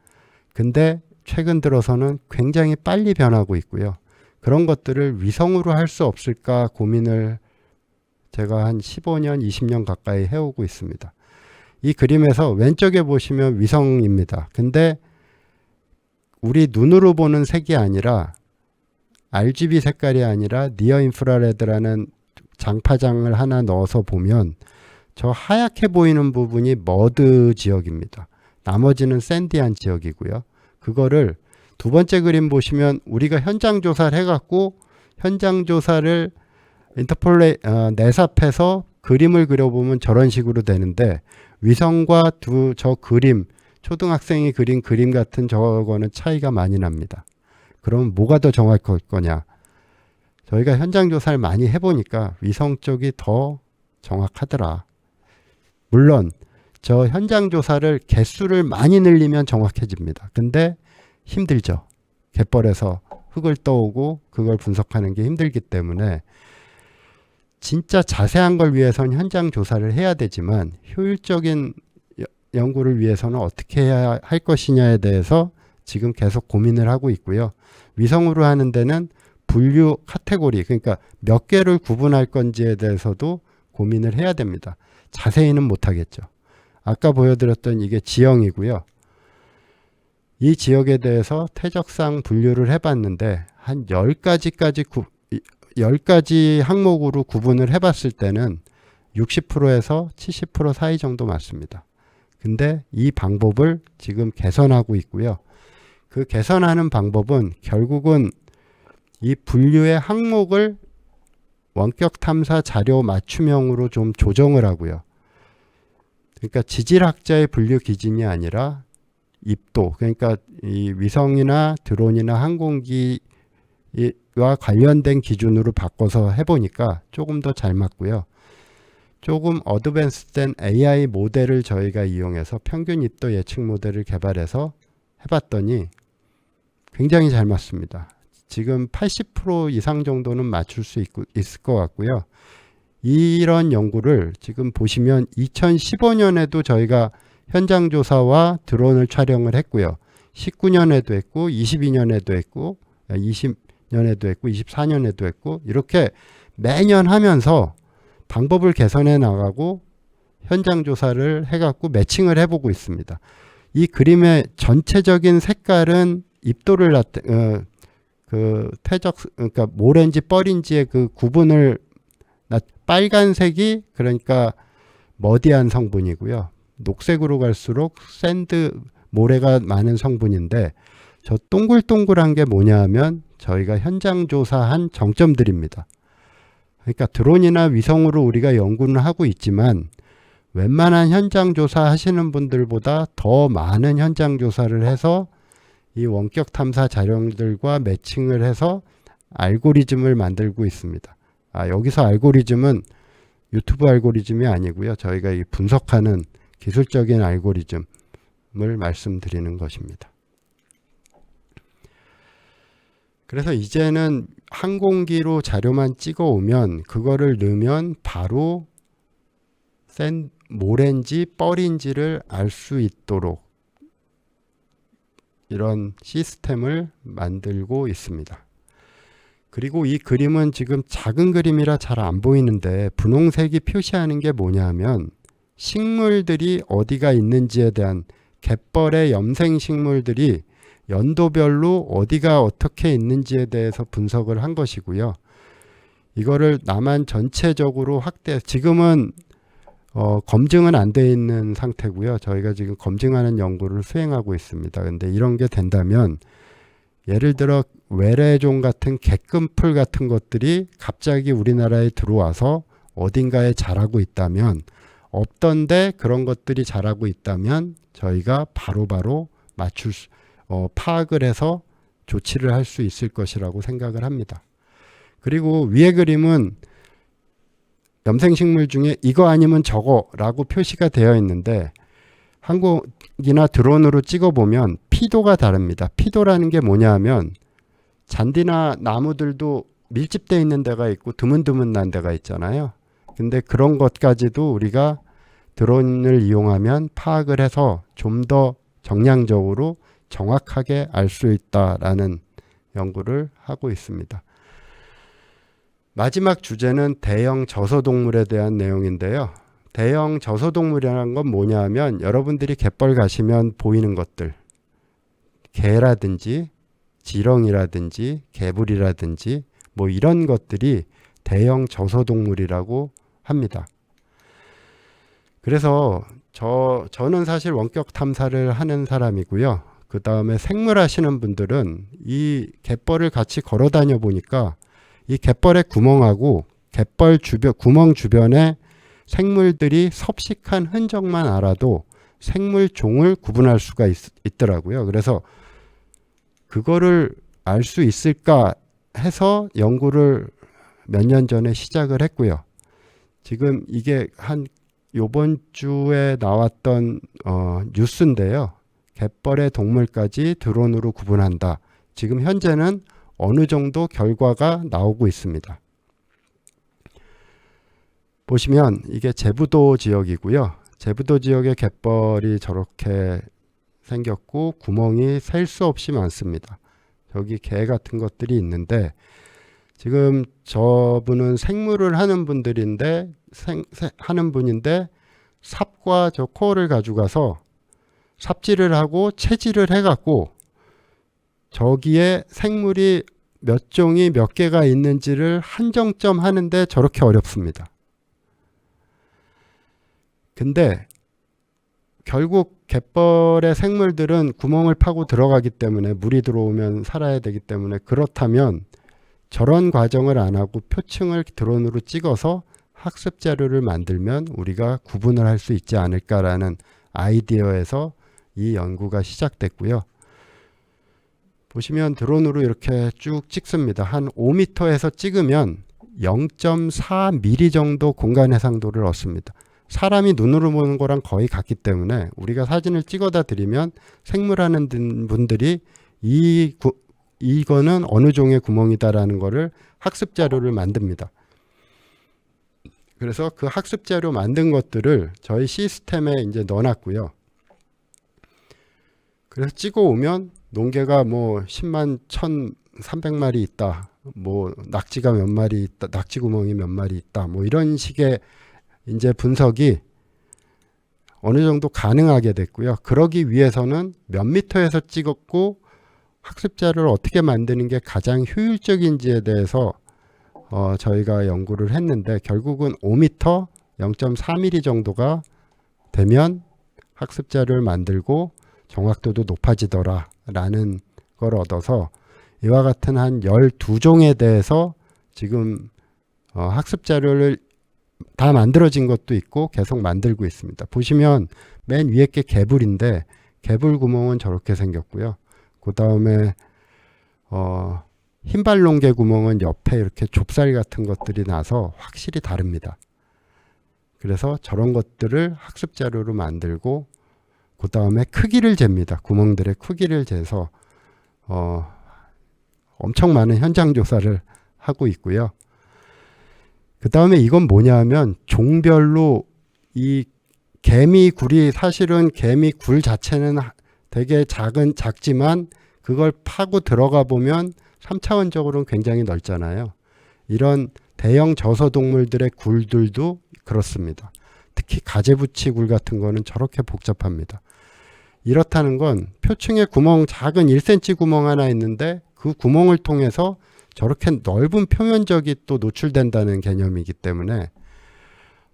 근데 최근 들어서는 굉장히 빨리 변하고 있고요. 그런 것들을 위성으로 할 수 없을까 고민을 제가 한 15년, 20년 가까이 해오고 있습니다. 이 그림에서 왼쪽에 보시면 위성입니다. 근데 우리 눈으로 보는 색이 아니라 RGB 색깔이 아니라 니어 인프라레드라는 장파장을 하나 넣어서 보면 저 하얗게 보이는 부분이 머드 지역입니다. 나머지는 샌디한 지역이고요. 그거를 두 번째 그림 보시면 우리가 현장 조사를 해갖고 현장 조사를 내삽해서 그림을 그려보면 저런 식으로 되는데 위성과 저 그림, 초등학생이 그린 그림 같은 저거는 차이가 많이 납니다. 그럼 뭐가 더 정확할 거냐? 저희가 현장 조사를 많이 해보니까 위성 쪽이 더 정확하더라. 물론 저 현장 조사를 개수를 많이 늘리면 정확해집니다. 근데 힘들죠. 갯벌에서 흙을 떠오고 그걸 분석하는 게 힘들기 때문에 진짜 자세한 걸 위해서는 현장 조사를 해야 되지만 효율적인 연구를 위해서는 어떻게 해야 할 것이냐에 대해서 지금 계속 고민을 하고 있고요. 위성으로 하는 데는 분류 카테고리, 그러니까 몇 개를 구분할 건지에 대해서도 고민을 해야 됩니다. 자세히는 못하겠죠. 아까 보여드렸던 이게 지형이고요. 이 지역에 대해서 태적상 분류를 해봤는데 한 10가지 항목으로 구분을 해봤을 때는 60%에서 70% 사이 정도 맞습니다. 근데 이 방법을 지금 개선하고 있고요. 그 개선하는 방법은 결국은 이 분류의 항목을 원격 탐사 자료 맞춤형으로 좀 조정을 하고요. 그러니까 지질학자의 분류 기준이 아니라 입도, 그러니까 이 위성이나 드론이나 항공기와 관련된 기준으로 바꿔서 해보니까 조금 더 잘 맞고요. 조금 어드밴스된 AI 모델을 저희가 이용해서 평균 입도 예측 모델을 개발해서 해봤더니 굉장히 잘 맞습니다. 지금 80% 이상 정도는 맞출 수 있을 것 같고요. 이런 연구를 지금 보시면 2015년에도 저희가 현장 조사와 드론을 촬영을 했고요. 19년에도 했고 22년에도 했고 20년에도 했고 24년에도 했고 이렇게 매년 하면서 방법을 개선해 나가고 현장 조사를 해갖고 매칭을 해보고 있습니다. 이 그림의 전체적인 색깔은 입도를 그 퇴적 그러니까 모래인지 뻘인지의 그 구분을 빨간색이 그러니까 머디한 성분이고요. 녹색으로 갈수록 샌드 모래가 많은 성분인데 저 동글동글한 게 뭐냐하면 저희가 현장 조사한 정점들입니다. 그러니까 드론이나 위성으로 우리가 연구는 하고 있지만 웬만한 현장 조사 하시는 분들보다 더 많은 현장 조사를 해서 이 원격 탐사 자료들과 매칭을 해서 알고리즘을 만들고 있습니다. 여기서 알고리즘은 유튜브 알고리즘이 아니고요. 저희가 이 분석하는 기술적인 알고리즘을 말씀드리는 것입니다. 그래서 이제는 항공기로 자료만 찍어 오면 그거를 넣으면 바로 모래인지 뻘인지를 알 수 있도록 이런 시스템을 만들고 있습니다. 그리고 이 그림은 지금 작은 그림이라 잘 안 보이는데 분홍색이 표시하는 게 뭐냐 하면 식물들이 어디가 있는지에 대한 갯벌의 염생 식물들이 연도별로 어디가 어떻게 있는지에 대해서 분석을 한 것이고요. 이거를 남한 전체적으로 지금은 검증은 안 돼 있는 상태고요. 저희가 지금 검증하는 연구를 수행하고 있습니다. 근데 이런 게 된다면 예를 들어 외래종 같은 갯금풀 같은 것들이 갑자기 우리나라에 들어와서 어딘가에 자라고 있다면 없던데 그런 것들이 자라고 있다면 저희가 바로바로 파악을 해서 조치를 할 수 있을 것이라고 생각을 합니다. 그리고 위의 그림은 염생식물 중에 이거 아니면 저거라고 표시가 되어 있는데 항공기나 드론으로 찍어보면 피도가 다릅니다. 피도라는 게 뭐냐 하면 잔디나 나무들도 밀집되어 있는 데가 있고 드문드문한 데가 있잖아요. 근데 그런 것까지도 우리가 드론을 이용하면 파악을 해서 좀 더 정량적으로 정확하게 알 수 있다라는 연구를 하고 있습니다. 마지막 주제는 대형 저소동물에 대한 내용인데요. 대형 저소동물이라는 건 뭐냐 하면 여러분들이 갯벌 가시면 보이는 것들, 개라든지 지렁이라든지 개불이라든지 뭐 이런 것들이 대형 저소동물이라고 합니다. 그래서 저는 사실 원격 탐사를 하는 사람이고요. 그 다음에 생물 하시는 분들은 이 갯벌을 같이 걸어 다녀 보니까 이 갯벌의 구멍하고 갯벌 구멍 주변에 생물들이 섭식한 흔적만 알아도 생물 종을 구분할 수가 있더라고요. 그래서 그거를 알 수 있을까 해서 연구를 몇 년 전에 시작을 했고요. 지금 이게 요번 주에 나왔던 뉴스인데요. 갯벌의 동물까지 드론으로 구분한다. 지금 현재는 어느 정도 결과가 나오고 있습니다. 보시면 이게 제부도 지역이고요. 제부도 지역의 갯벌이 저렇게 생겼고 구멍이 셀 수 없이 많습니다. 여기 개 같은 것들이 있는데 지금 저분은 생물을 하는 분인데 삽과 저 코어를 가져가서 삽질을 하고 채질을 해갖고 저기에 생물이 몇 종이 몇 개가 있는지를 한정점 하는데 저렇게 어렵습니다. 근데 결국 갯벌의 생물들은 구멍을 파고 들어가기 때문에 물이 들어오면 살아야 되기 때문에 그렇다면 저런 과정을 안 하고 표층을 드론으로 찍어서 학습 자료를 만들면 우리가 구분을 할 수 있지 않을까라는 아이디어에서 이 연구가 시작됐고요. 보시면 드론으로 이렇게 쭉 찍습니다. 한 5m에서 찍으면 0.4mm 정도 공간 해상도를 얻습니다. 사람이 눈으로 보는 거랑 거의 같기 때문에 우리가 사진을 찍어다 드리면 생물하는 분들이 이거는 어느 종의 구멍이다라는 거를 학습 자료를 만듭니다. 그래서 그 학습 자료 만든 것들을 저희 시스템에 이제 넣어놨고요. 그래서 찍어 오면 농개가 뭐 10만 1,300마리 있다. 뭐 낙지가 몇 마리 있다. 낙지 구멍이 몇 마리 있다. 뭐 이런 식의 이제 분석이 어느 정도 가능하게 됐고요. 그러기 위해서는 몇 미터에서 찍었고 학습자를 어떻게 만드는 게 가장 효율적인지에 대해서 저희가 연구를 했는데 결국은 5m, 0.4mm 정도가 되면 학습자를 만들고 정확도도 높아지더라라는 걸 얻어서 이와 같은 한 12종에 대해서 지금 학습자료를 다 만들어진 것도 있고 계속 만들고 있습니다. 보시면 맨 위에 게 개불인데 개불 구멍은 저렇게 생겼고요. 그 다음에 흰발롱개 구멍은 옆에 이렇게 좁쌀 같은 것들이 나서 확실히 다릅니다. 그래서 저런 것들을 학습자료로 만들고 그 다음에 크기를 잽니다. 구멍들의 크기를 재서 엄청 많은 현장 조사를 하고 있고요. 그 다음에 이건 뭐냐 하면 종별로 이 개미굴이 사실은 개미굴 자체는 되게 작지만 그걸 파고 들어가 보면 3차원적으로는 굉장히 넓잖아요. 이런 대형 저서동물들의 굴들도 그렇습니다. 특히 가재부치굴 같은 거는 저렇게 복잡합니다. 이렇다는 건 표층에 구멍 작은 1cm 구멍 하나 있는데 그 구멍을 통해서 저렇게 넓은 표면적이 또 노출된다는 개념이기 때문에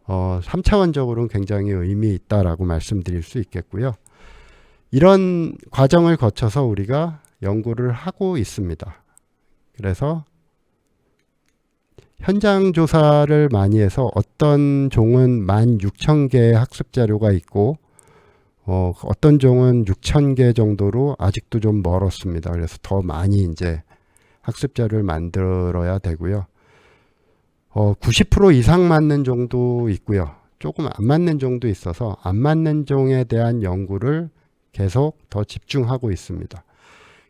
3차원적으로는 굉장히 의미 있다라고 말씀드릴 수 있겠고요. 이런 과정을 거쳐서 우리가 연구를 하고 있습니다. 그래서 현장 조사를 많이 해서 어떤 종은 16,000개의 학습 자료가 있고 어떤 종은 6,000개 정도로 아직도 좀 멀었습니다. 그래서 더 많이 이제 학습 자료를 만들어야 되고요. 90% 이상 맞는 종도 있고요. 조금 안 맞는 종도 있어서 안 맞는 종에 대한 연구를 계속 더 집중하고 있습니다.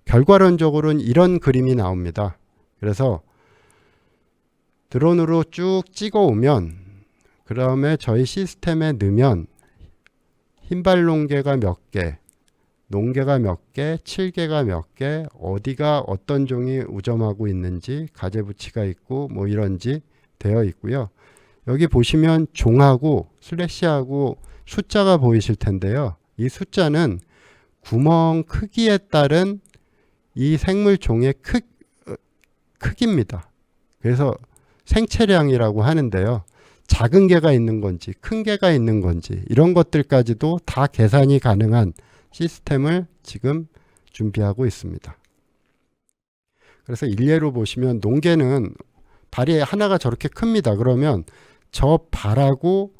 결과론적으로는 이런 그림이 나옵니다. 그래서 드론으로 쭉 찍어 오면 그 다음에 저희 시스템에 넣으면 흰발롱개가 몇 개, 농개가 몇 개, 칠개가 몇 개, 어디가 어떤 종이 우점하고 있는지, 가재부치가 있고 뭐 이런지 되어 있고요. 여기 보시면 종하고 슬래시하고 숫자가 보이실 텐데요. 이 숫자는 구멍 크기에 따른 이 생물 종의 크기입니다. 그래서 생체량이라고 하는데요. 작은 개가 있는 건지 큰 개가 있는 건지 이런 것들까지도 다 계산이 가능한 시스템을 지금 준비하고 있습니다. 그래서 일례로 보시면 농개는 발이 하나가 저렇게 큽니다. 그러면 저 발하고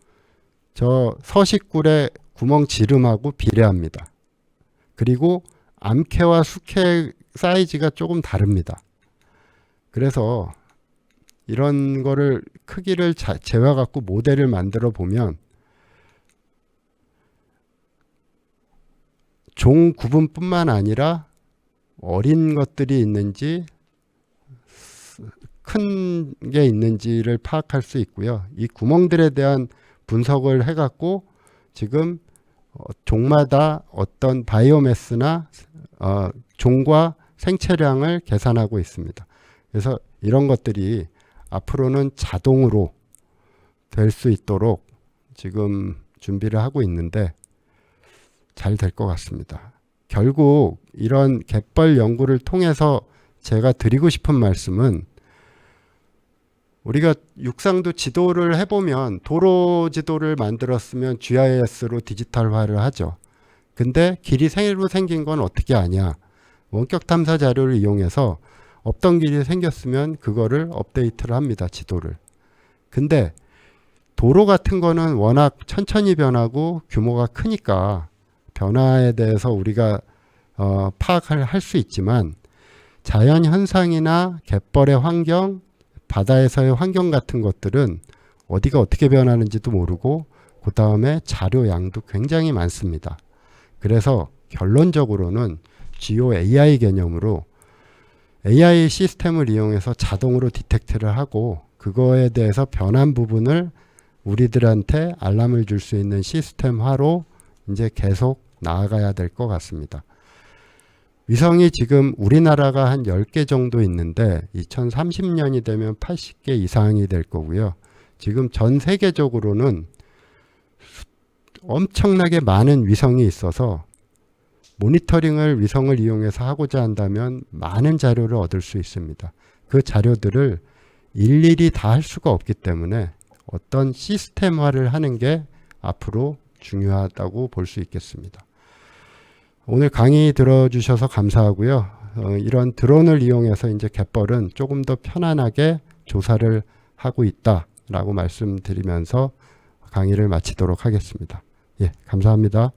저 서식굴의 구멍 지름하고 비례합니다. 그리고 암캐와 수캐 사이즈가 조금 다릅니다. 그래서 이런 거를 크기를 재와 갖고 모델을 만들어 보면 종 구분뿐만 아니라 어린 것들이 있는지 큰 게 있는지를 파악할 수 있고요. 이 구멍들에 대한 분석을 해갖고 지금 종마다 어떤 바이오매스나 종과 생체량을 계산하고 있습니다. 그래서 이런 것들이 앞으로는 자동으로 될 수 있도록 지금 준비를 하고 있는데 잘 될 것 같습니다. 결국 이런 갯벌 연구를 통해서 제가 드리고 싶은 말씀은 우리가 육상도 지도를 해보면 도로 지도를 만들었으면 GIS로 디지털화를 하죠. 근데 길이 새로 생긴 건 어떻게 아냐. 원격 탐사 자료를 이용해서 없던 길이 생겼으면 그거를 업데이트를 합니다. 지도를. 근데 도로 같은 거는 워낙 천천히 변하고 규모가 크니까 변화에 대해서 우리가 파악을 할 수 있지만 자연 현상이나 갯벌의 환경, 바다에서의 환경 같은 것들은 어디가 어떻게 변하는지도 모르고 그 다음에 자료 양도 굉장히 많습니다. 그래서 결론적으로는 GeoAI 개념으로 AI 시스템을 이용해서 자동으로 디텍트를 하고 그거에 대해서 변한 부분을 우리들한테 알람을 줄 수 있는 시스템화로 이제 계속 나아가야 될 것 같습니다. 위성이 지금 우리나라가 한 10개 정도 있는데 2030년이 되면 80개 이상이 될 거고요. 지금 전 세계적으로는 엄청나게 많은 위성이 있어서 모니터링을 위성을 이용해서 하고자 한다면 많은 자료를 얻을 수 있습니다. 그 자료들을 일일이 다 할 수가 없기 때문에 어떤 시스템화를 하는 게 앞으로 중요하다고 볼 수 있겠습니다. 오늘 강의 들어주셔서 감사하고요. 이런 드론을 이용해서 이제 갯벌은 조금 더 편안하게 조사를 하고 있다라고 말씀드리면서 강의를 마치도록 하겠습니다. 예, 감사합니다.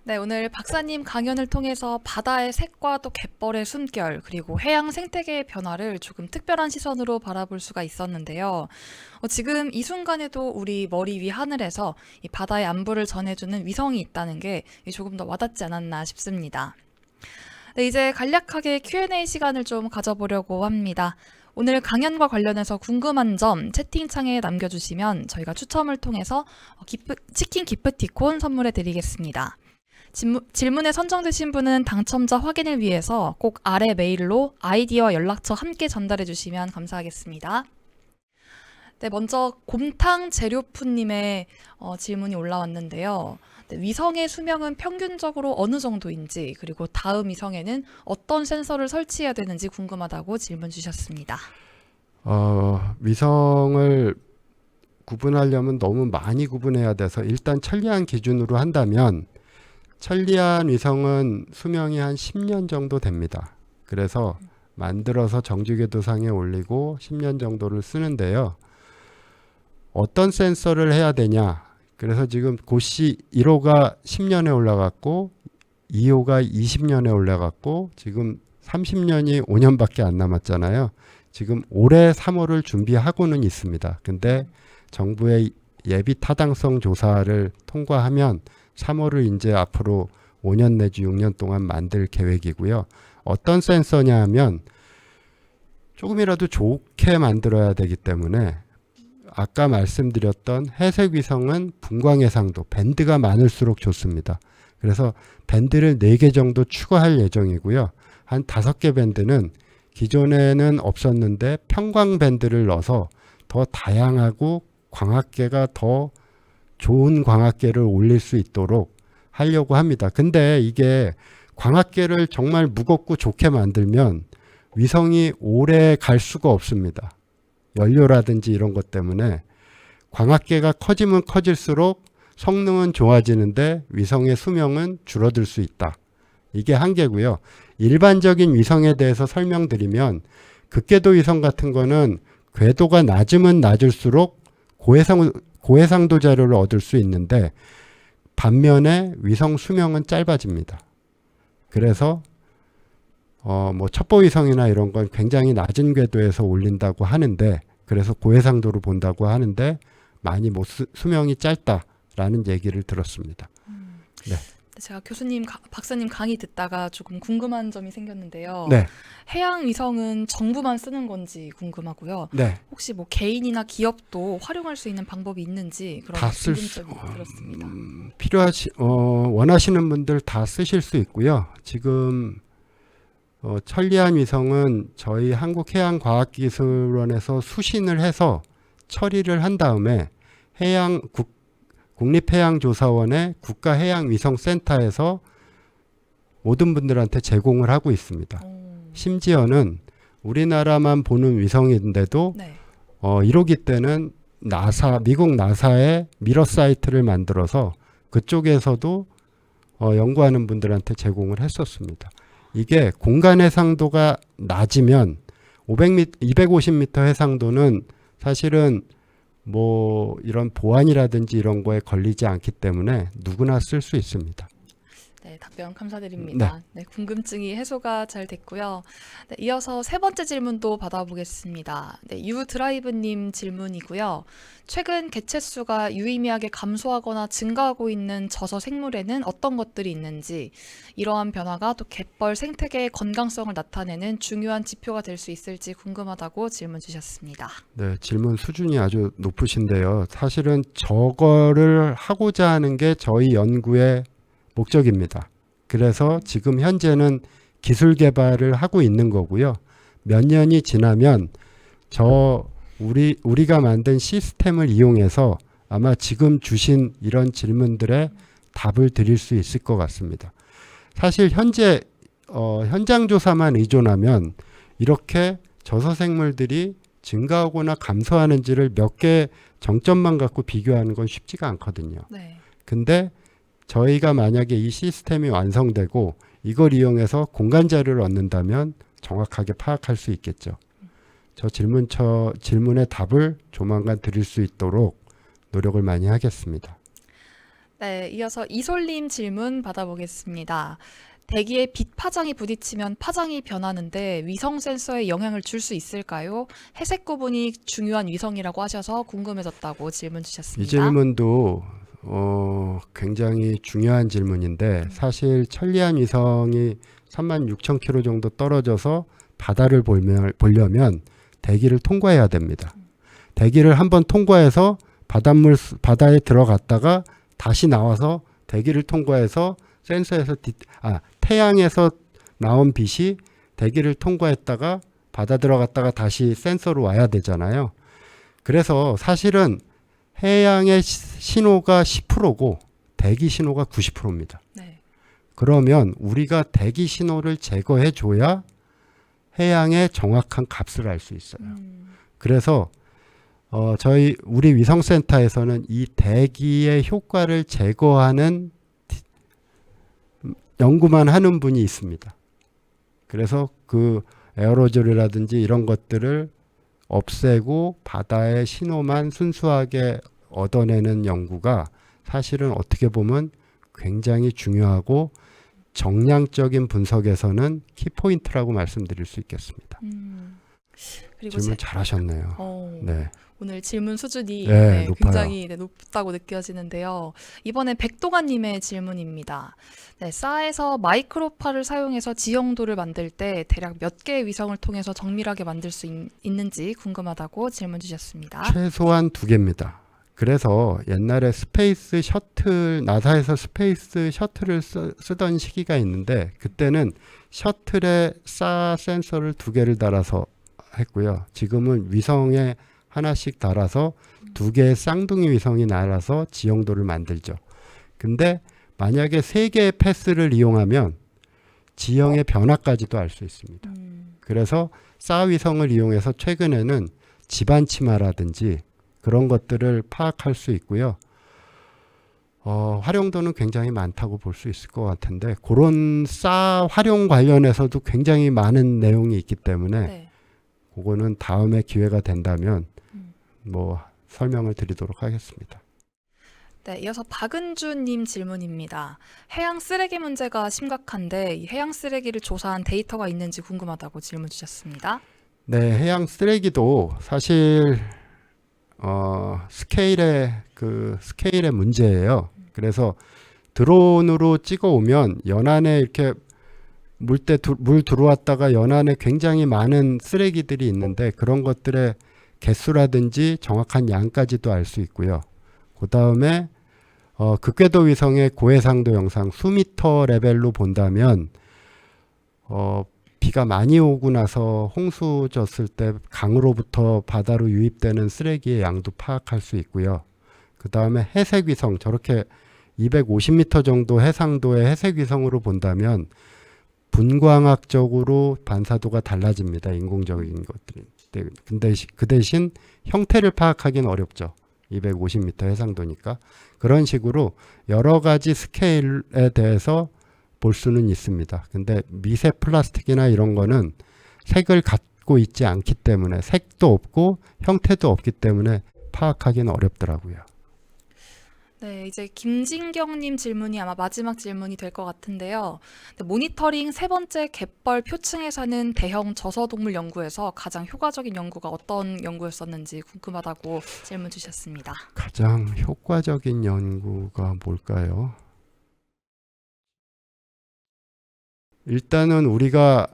네, 오늘 박사님 강연을 통해서 바다의 색과 또 갯벌의 숨결, 그리고 해양 생태계의 변화를 조금 특별한 시선으로 바라볼 수가 있었는데요. 지금 이 순간에도 우리 머리 위 하늘에서 이 바다의 안부를 전해주는 위성이 있다는 게 조금 더 와닿지 않았나 싶습니다. 네, 이제 간략하게 Q&A 시간을 좀 가져보려고 합니다. 오늘 강연과 관련해서 궁금한 점 채팅창에 남겨주시면 저희가 추첨을 통해서 치킨 기프티콘 선물해 드리겠습니다. 질문에 선정되신 분은 당첨자 확인을 위해서 꼭 아래 메일로 아이디와 연락처 함께 전달해 주시면 감사하겠습니다. 네, 먼저 곰탕 재료푸님의 질문이 올라왔는데요. 네, 위성의 수명은 평균적으로 어느 정도인지, 그리고 다음 위성에는 어떤 센서를 설치해야 되는지 궁금하다고 질문 주셨습니다. 위성을 구분하려면 너무 많이 구분해야 돼서 일단 천리안 기준으로 한다면 천리안 위성은 수명이 한 10년 정도 됩니다. 그래서 만들어서 정지궤도상에 올리고 10년 정도를 쓰는데요. 어떤 센서를 해야 되냐? 그래서 지금 고시 1호가 10년에 올라갔고 2호가 20년에 올라갔고 지금 30년이 5년밖에 안 남았잖아요. 지금 올해 3호를 준비하고는 있습니다. 근데 정부의 예비 타당성 조사를 통과하면 3호를 이제 앞으로 5년 내지 6년 동안 만들 계획이고요. 어떤 센서냐 하면 조금이라도 좋게 만들어야 되기 때문에 아까 말씀드렸던 회색 위성은 분광 해상도, 밴드가 많을수록 좋습니다. 그래서 밴드를 4개 정도 추가할 예정이고요. 한 5개 밴드는 기존에는 없었는데 평광 밴드를 넣어서 더 다양하고 광학계가 더 좋은 광학계를 올릴 수 있도록 하려고 합니다. 근데 이게 광학계를 정말 무겁고 좋게 만들면 위성이 오래 갈 수가 없습니다. 연료라든지 이런 것 때문에 광학계가 커지면 커질수록 성능은 좋아지는데 위성의 수명은 줄어들 수 있다. 이게 한계고요. 일반적인 위성에 대해서 설명드리면 극궤도 위성 같은 거는 궤도가 낮으면 낮을수록 고해상도 자료를 얻을 수 있는데 반면에 위성 수명은 짧아집니다. 그래서 뭐 첩보위성이나 이런 건 굉장히 낮은 궤도에서 올린다고 하는데 그래서 고해상도로 본다고 하는데 많이 수명이 짧다라는 얘기를 들었습니다. 네. 제가 박사님 강의 듣다가 조금 궁금한 점이 생겼는데요. 네. 해양 위성은 정부만 쓰는 건지 궁금하고요. 네. 혹시 뭐 개인이나 기업도 활용할 수 있는 방법이 있는지 그런 궁금점이 들었습니다. 원하시는 분들 다 쓰실 수 있고요. 지금 천리안 위성은 저희 한국해양과학기술원에서 수신을 해서 처리를 한 다음에 국립해양조사원의 국가해양위성센터에서 모든 분들한테 제공을 하고 있습니다. 심지어는 우리나라만 보는 위성인데도 네. 1호기 때는 미국 나사의 미러 사이트를 만들어서 그쪽에서도 연구하는 분들한테 제공을 했었습니다. 이게 공간 해상도가 낮으면 250m 해상도는 사실은 뭐 이런 보안이라든지 이런 거에 걸리지 않기 때문에 누구나 쓸 수 있습니다. 네, 답변 감사드립니다. 네, 궁금증이 해소가 잘 됐고요. 네, 이어서 세 번째 질문도 받아보겠습니다. 네, 유드라이브님 질문이고요. 최근 개체수가 유의미하게 감소하거나 증가하고 있는 저서 생물에는 어떤 것들이 있는지, 이러한 변화가 또 갯벌 생태계의 건강성을 나타내는 중요한 지표가 될 수 있을지 궁금하다고 질문 주셨습니다. 네, 질문 수준이 아주 높으신데요. 사실은 저거를 하고자 하는 게 저희 연구의 목적입니다. 그래서 지금 현재는 기술 개발을 하고 있는 거고요. 몇 년이 지나면 우리가 만든 시스템을 이용해서 아마 지금 주신 이런 질문들에 답을 드릴 수 있을 것 같습니다. 사실 현재 현장 조사만 의존하면 이렇게 저서생물들이 증가하거나 감소하는지를 몇 개 정점만 갖고 비교하는 건 쉽지가 않거든요. 네. 근데 저희가 만약에 이 시스템이 완성되고 이걸 이용해서 공간 자료를 얻는다면 정확하게 파악할 수 있겠죠. 저 질문의 답을 조만간 드릴 수 있도록 노력을 많이 하겠습니다. 네, 이어서 이솔님 질문 받아보겠습니다. 대기에 빛 파장이 부딪히면 파장이 변하는데 위성 센서에 영향을 줄 수 있을까요? 회색 구분이 중요한 위성이라고 하셔서 궁금해졌다고 질문 주셨습니다. 이 질문도 굉장히 중요한 질문인데 사실 천리안 위성이 36,000km 정도 떨어져서 바다를 보려면 대기를 통과해야 됩니다. 대기를 한번 통과해서 바다에 들어갔다가 다시 나와서 대기를 통과해서 센서에서 태양에서 나온 빛이 대기를 통과했다가 바다 들어갔다가 다시 센서로 와야 되잖아요. 그래서 사실은 해양의 신호가 10%고 대기 신호가 90%입니다. 네. 그러면 우리가 대기 신호를 제거해 줘야 해양의 정확한 값을 알 수 있어요. 그래서 우리 위성센터에서는 이 대기의 효과를 제거하는 연구만 하는 분이 있습니다. 그래서 그 에어로졸이라든지 이런 것들을 없애고 바다의 신호만 순수하게 얻어내는 연구가 사실은 어떻게 보면 굉장히 중요하고 정량적인 분석에서는 키포인트라고 말씀드릴 수 있겠습니다. 그리고 질문 잘하셨네요. 네. 오늘 질문 수준이 네, 높아요. 굉장히 높다고 느껴지는데요. 이번엔 백동환님의 질문입니다. 네, 싸에서 마이크로파를 사용해서 지형도를 만들 때 대략 몇 개의 위성을 통해서 정밀하게 만들 수 있는지 궁금하다고 질문 주셨습니다. 최소한 2개입니다. 그래서 옛날에 스페이스 셔틀, 나사에서 스페이스 셔틀을 쓰던 시기가 있는데 그때는 셔틀에 사 센서를 2개를 달아서 했고요. 지금은 위성에 하나씩 달아서 2개의 쌍둥이 위성이 날아서 지형도를 만들죠. 근데 만약에 3개의 패스를 이용하면 지형의 변화까지도 알 수 있습니다. 그래서 사 위성을 이용해서 최근에는 지반 침하라든지 그런 것들을 파악할 수 있고요. 활용도는 굉장히 많다고 볼 수 있을 것 같은데 그런 사 활용 관련해서도 굉장히 많은 내용이 있기 때문에 네. 그거는 다음에 기회가 된다면 설명을 드리도록 하겠습니다. 네, 이어서 박은주님 질문입니다. 해양 쓰레기 문제가 심각한데 이 해양 쓰레기를 조사한 데이터가 있는지 궁금하다고 질문 주셨습니다. 네, 해양 쓰레기도 사실 스케일의 문제예요. 그래서 드론으로 찍어오면 연안에 이렇게 물 들어왔다가 연안에 굉장히 많은 쓰레기들이 있는데 그런 것들의 개수라든지 정확한 양까지도 알 수 있고요. 그 다음에 극궤도 위성의 고해상도 영상 수미터 레벨로 본다면 비가 많이 오고 나서 홍수 졌을 때 강으로부터 바다로 유입되는 쓰레기의 양도 파악할 수 있고요. 그 다음에 해색 위성 저렇게 250m 정도 해상도의 해색 위성으로 본다면 분광학적으로 반사도가 달라집니다. 인공적인 것들이. 근데 그 대신 형태를 파악하기는 어렵죠. 250m 해상도니까. 그런 식으로 여러 가지 스케일에 대해서 볼 수는 있습니다. 근데 미세 플라스틱이나 이런 거는 색을 갖고 있지 않기 때문에 색도 없고 형태도 없기 때문에 파악하기는 어렵더라고요. 네, 이제 김진경님 질문이 아마 마지막 질문이 될 것 같은데요. 네, 모니터링 3번째 갯벌 표층에 사는 대형 저서동물 연구에서 가장 효과적인 연구가 어떤 연구였었는지 궁금하다고 질문 주셨습니다. 가장 효과적인 연구가 뭘까요? 일단은 우리가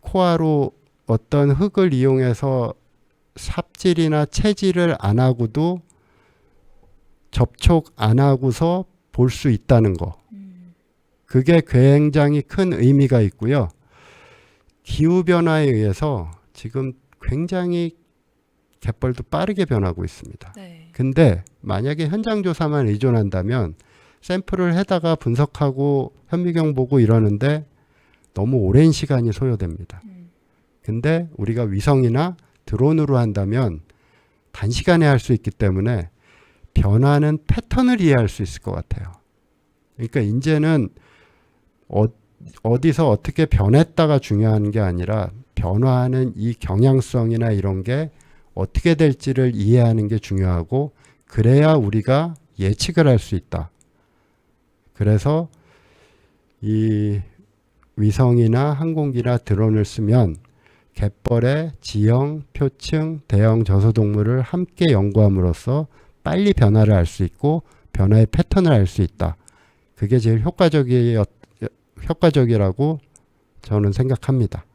코아로 어떤 흙을 이용해서 삽질이나 채질을 안 하고도 접촉 안 하고서 볼 수 있다는 거. 그게 굉장히 큰 의미가 있고요. 기후변화에 의해서 지금 굉장히 갯벌도 빠르게 변하고 있습니다. 네. 근데 만약에 현장 조사만 의존한다면 샘플을 해다가 분석하고 현미경 보고 이러는데 너무 오랜 시간이 소요됩니다. 근데 우리가 위성이나 드론으로 한다면 단시간에 할 수 있기 때문에 변화는 패턴을 이해할 수 있을 것 같아요. 그러니까 이제는 어디서 어떻게 변했다가 중요한 게 아니라 변화하는 이 경향성이나 이런 게 어떻게 될지를 이해하는 게 중요하고 그래야 우리가 예측을 할 수 있다. 그래서 이 위성이나 항공기나 드론을 쓰면 갯벌의 지형, 표층, 대형 저소동물을 함께 연구함으로써 빨리 변화를 알 수 있고 변화의 패턴을 알 수 있다. 그게 제일 효과적이라고 저는 생각합니다.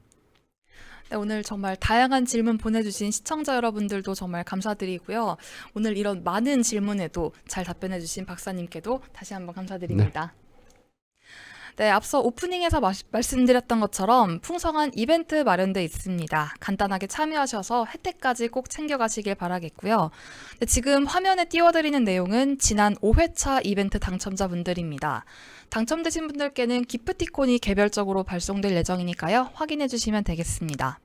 네, 오늘 정말 다양한 질문 보내주신 시청자 여러분들도 정말 감사드리고요. 오늘 이런 많은 질문에도 잘 답변해주신 박사님께도 다시 한번 감사드립니다. 네, 앞서 오프닝에서 말씀드렸던 것처럼 풍성한 이벤트 마련돼 있습니다. 간단하게 참여하셔서 혜택까지 꼭 챙겨가시길 바라겠고요. 네, 지금 화면에 띄워드리는 내용은 지난 5회차 이벤트 당첨자분들입니다. 당첨되신 분들께는 기프티콘이 개별적으로 발송될 예정이니까요. 확인해 주시면 되겠습니다.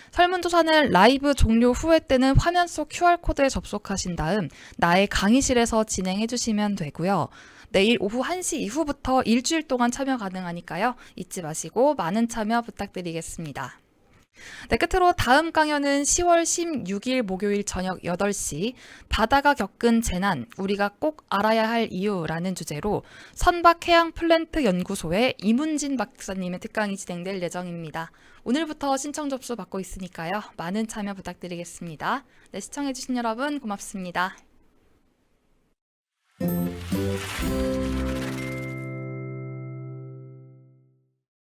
설문조사는 라이브 종료 후에 뜨는 화면 속 QR코드에 접속하신 다음 나의 강의실에서 진행해 주시면 되고요. 내일 오후 1시 이후부터 일주일 동안 참여 가능하니까요. 잊지 마시고 많은 참여 부탁드리겠습니다. 네, 끝으로 다음 강연은 10월 16일 목요일 저녁 8시 바다가 겪은 재난, 우리가 꼭 알아야 할 이유라는 주제로 선박해양플랜트 연구소의 이문진 박사님의 특강이 진행될 예정입니다. 오늘부터 신청 접수 받고 있으니까요. 많은 참여 부탁드리겠습니다. 네, 시청해주신 여러분 고맙습니다.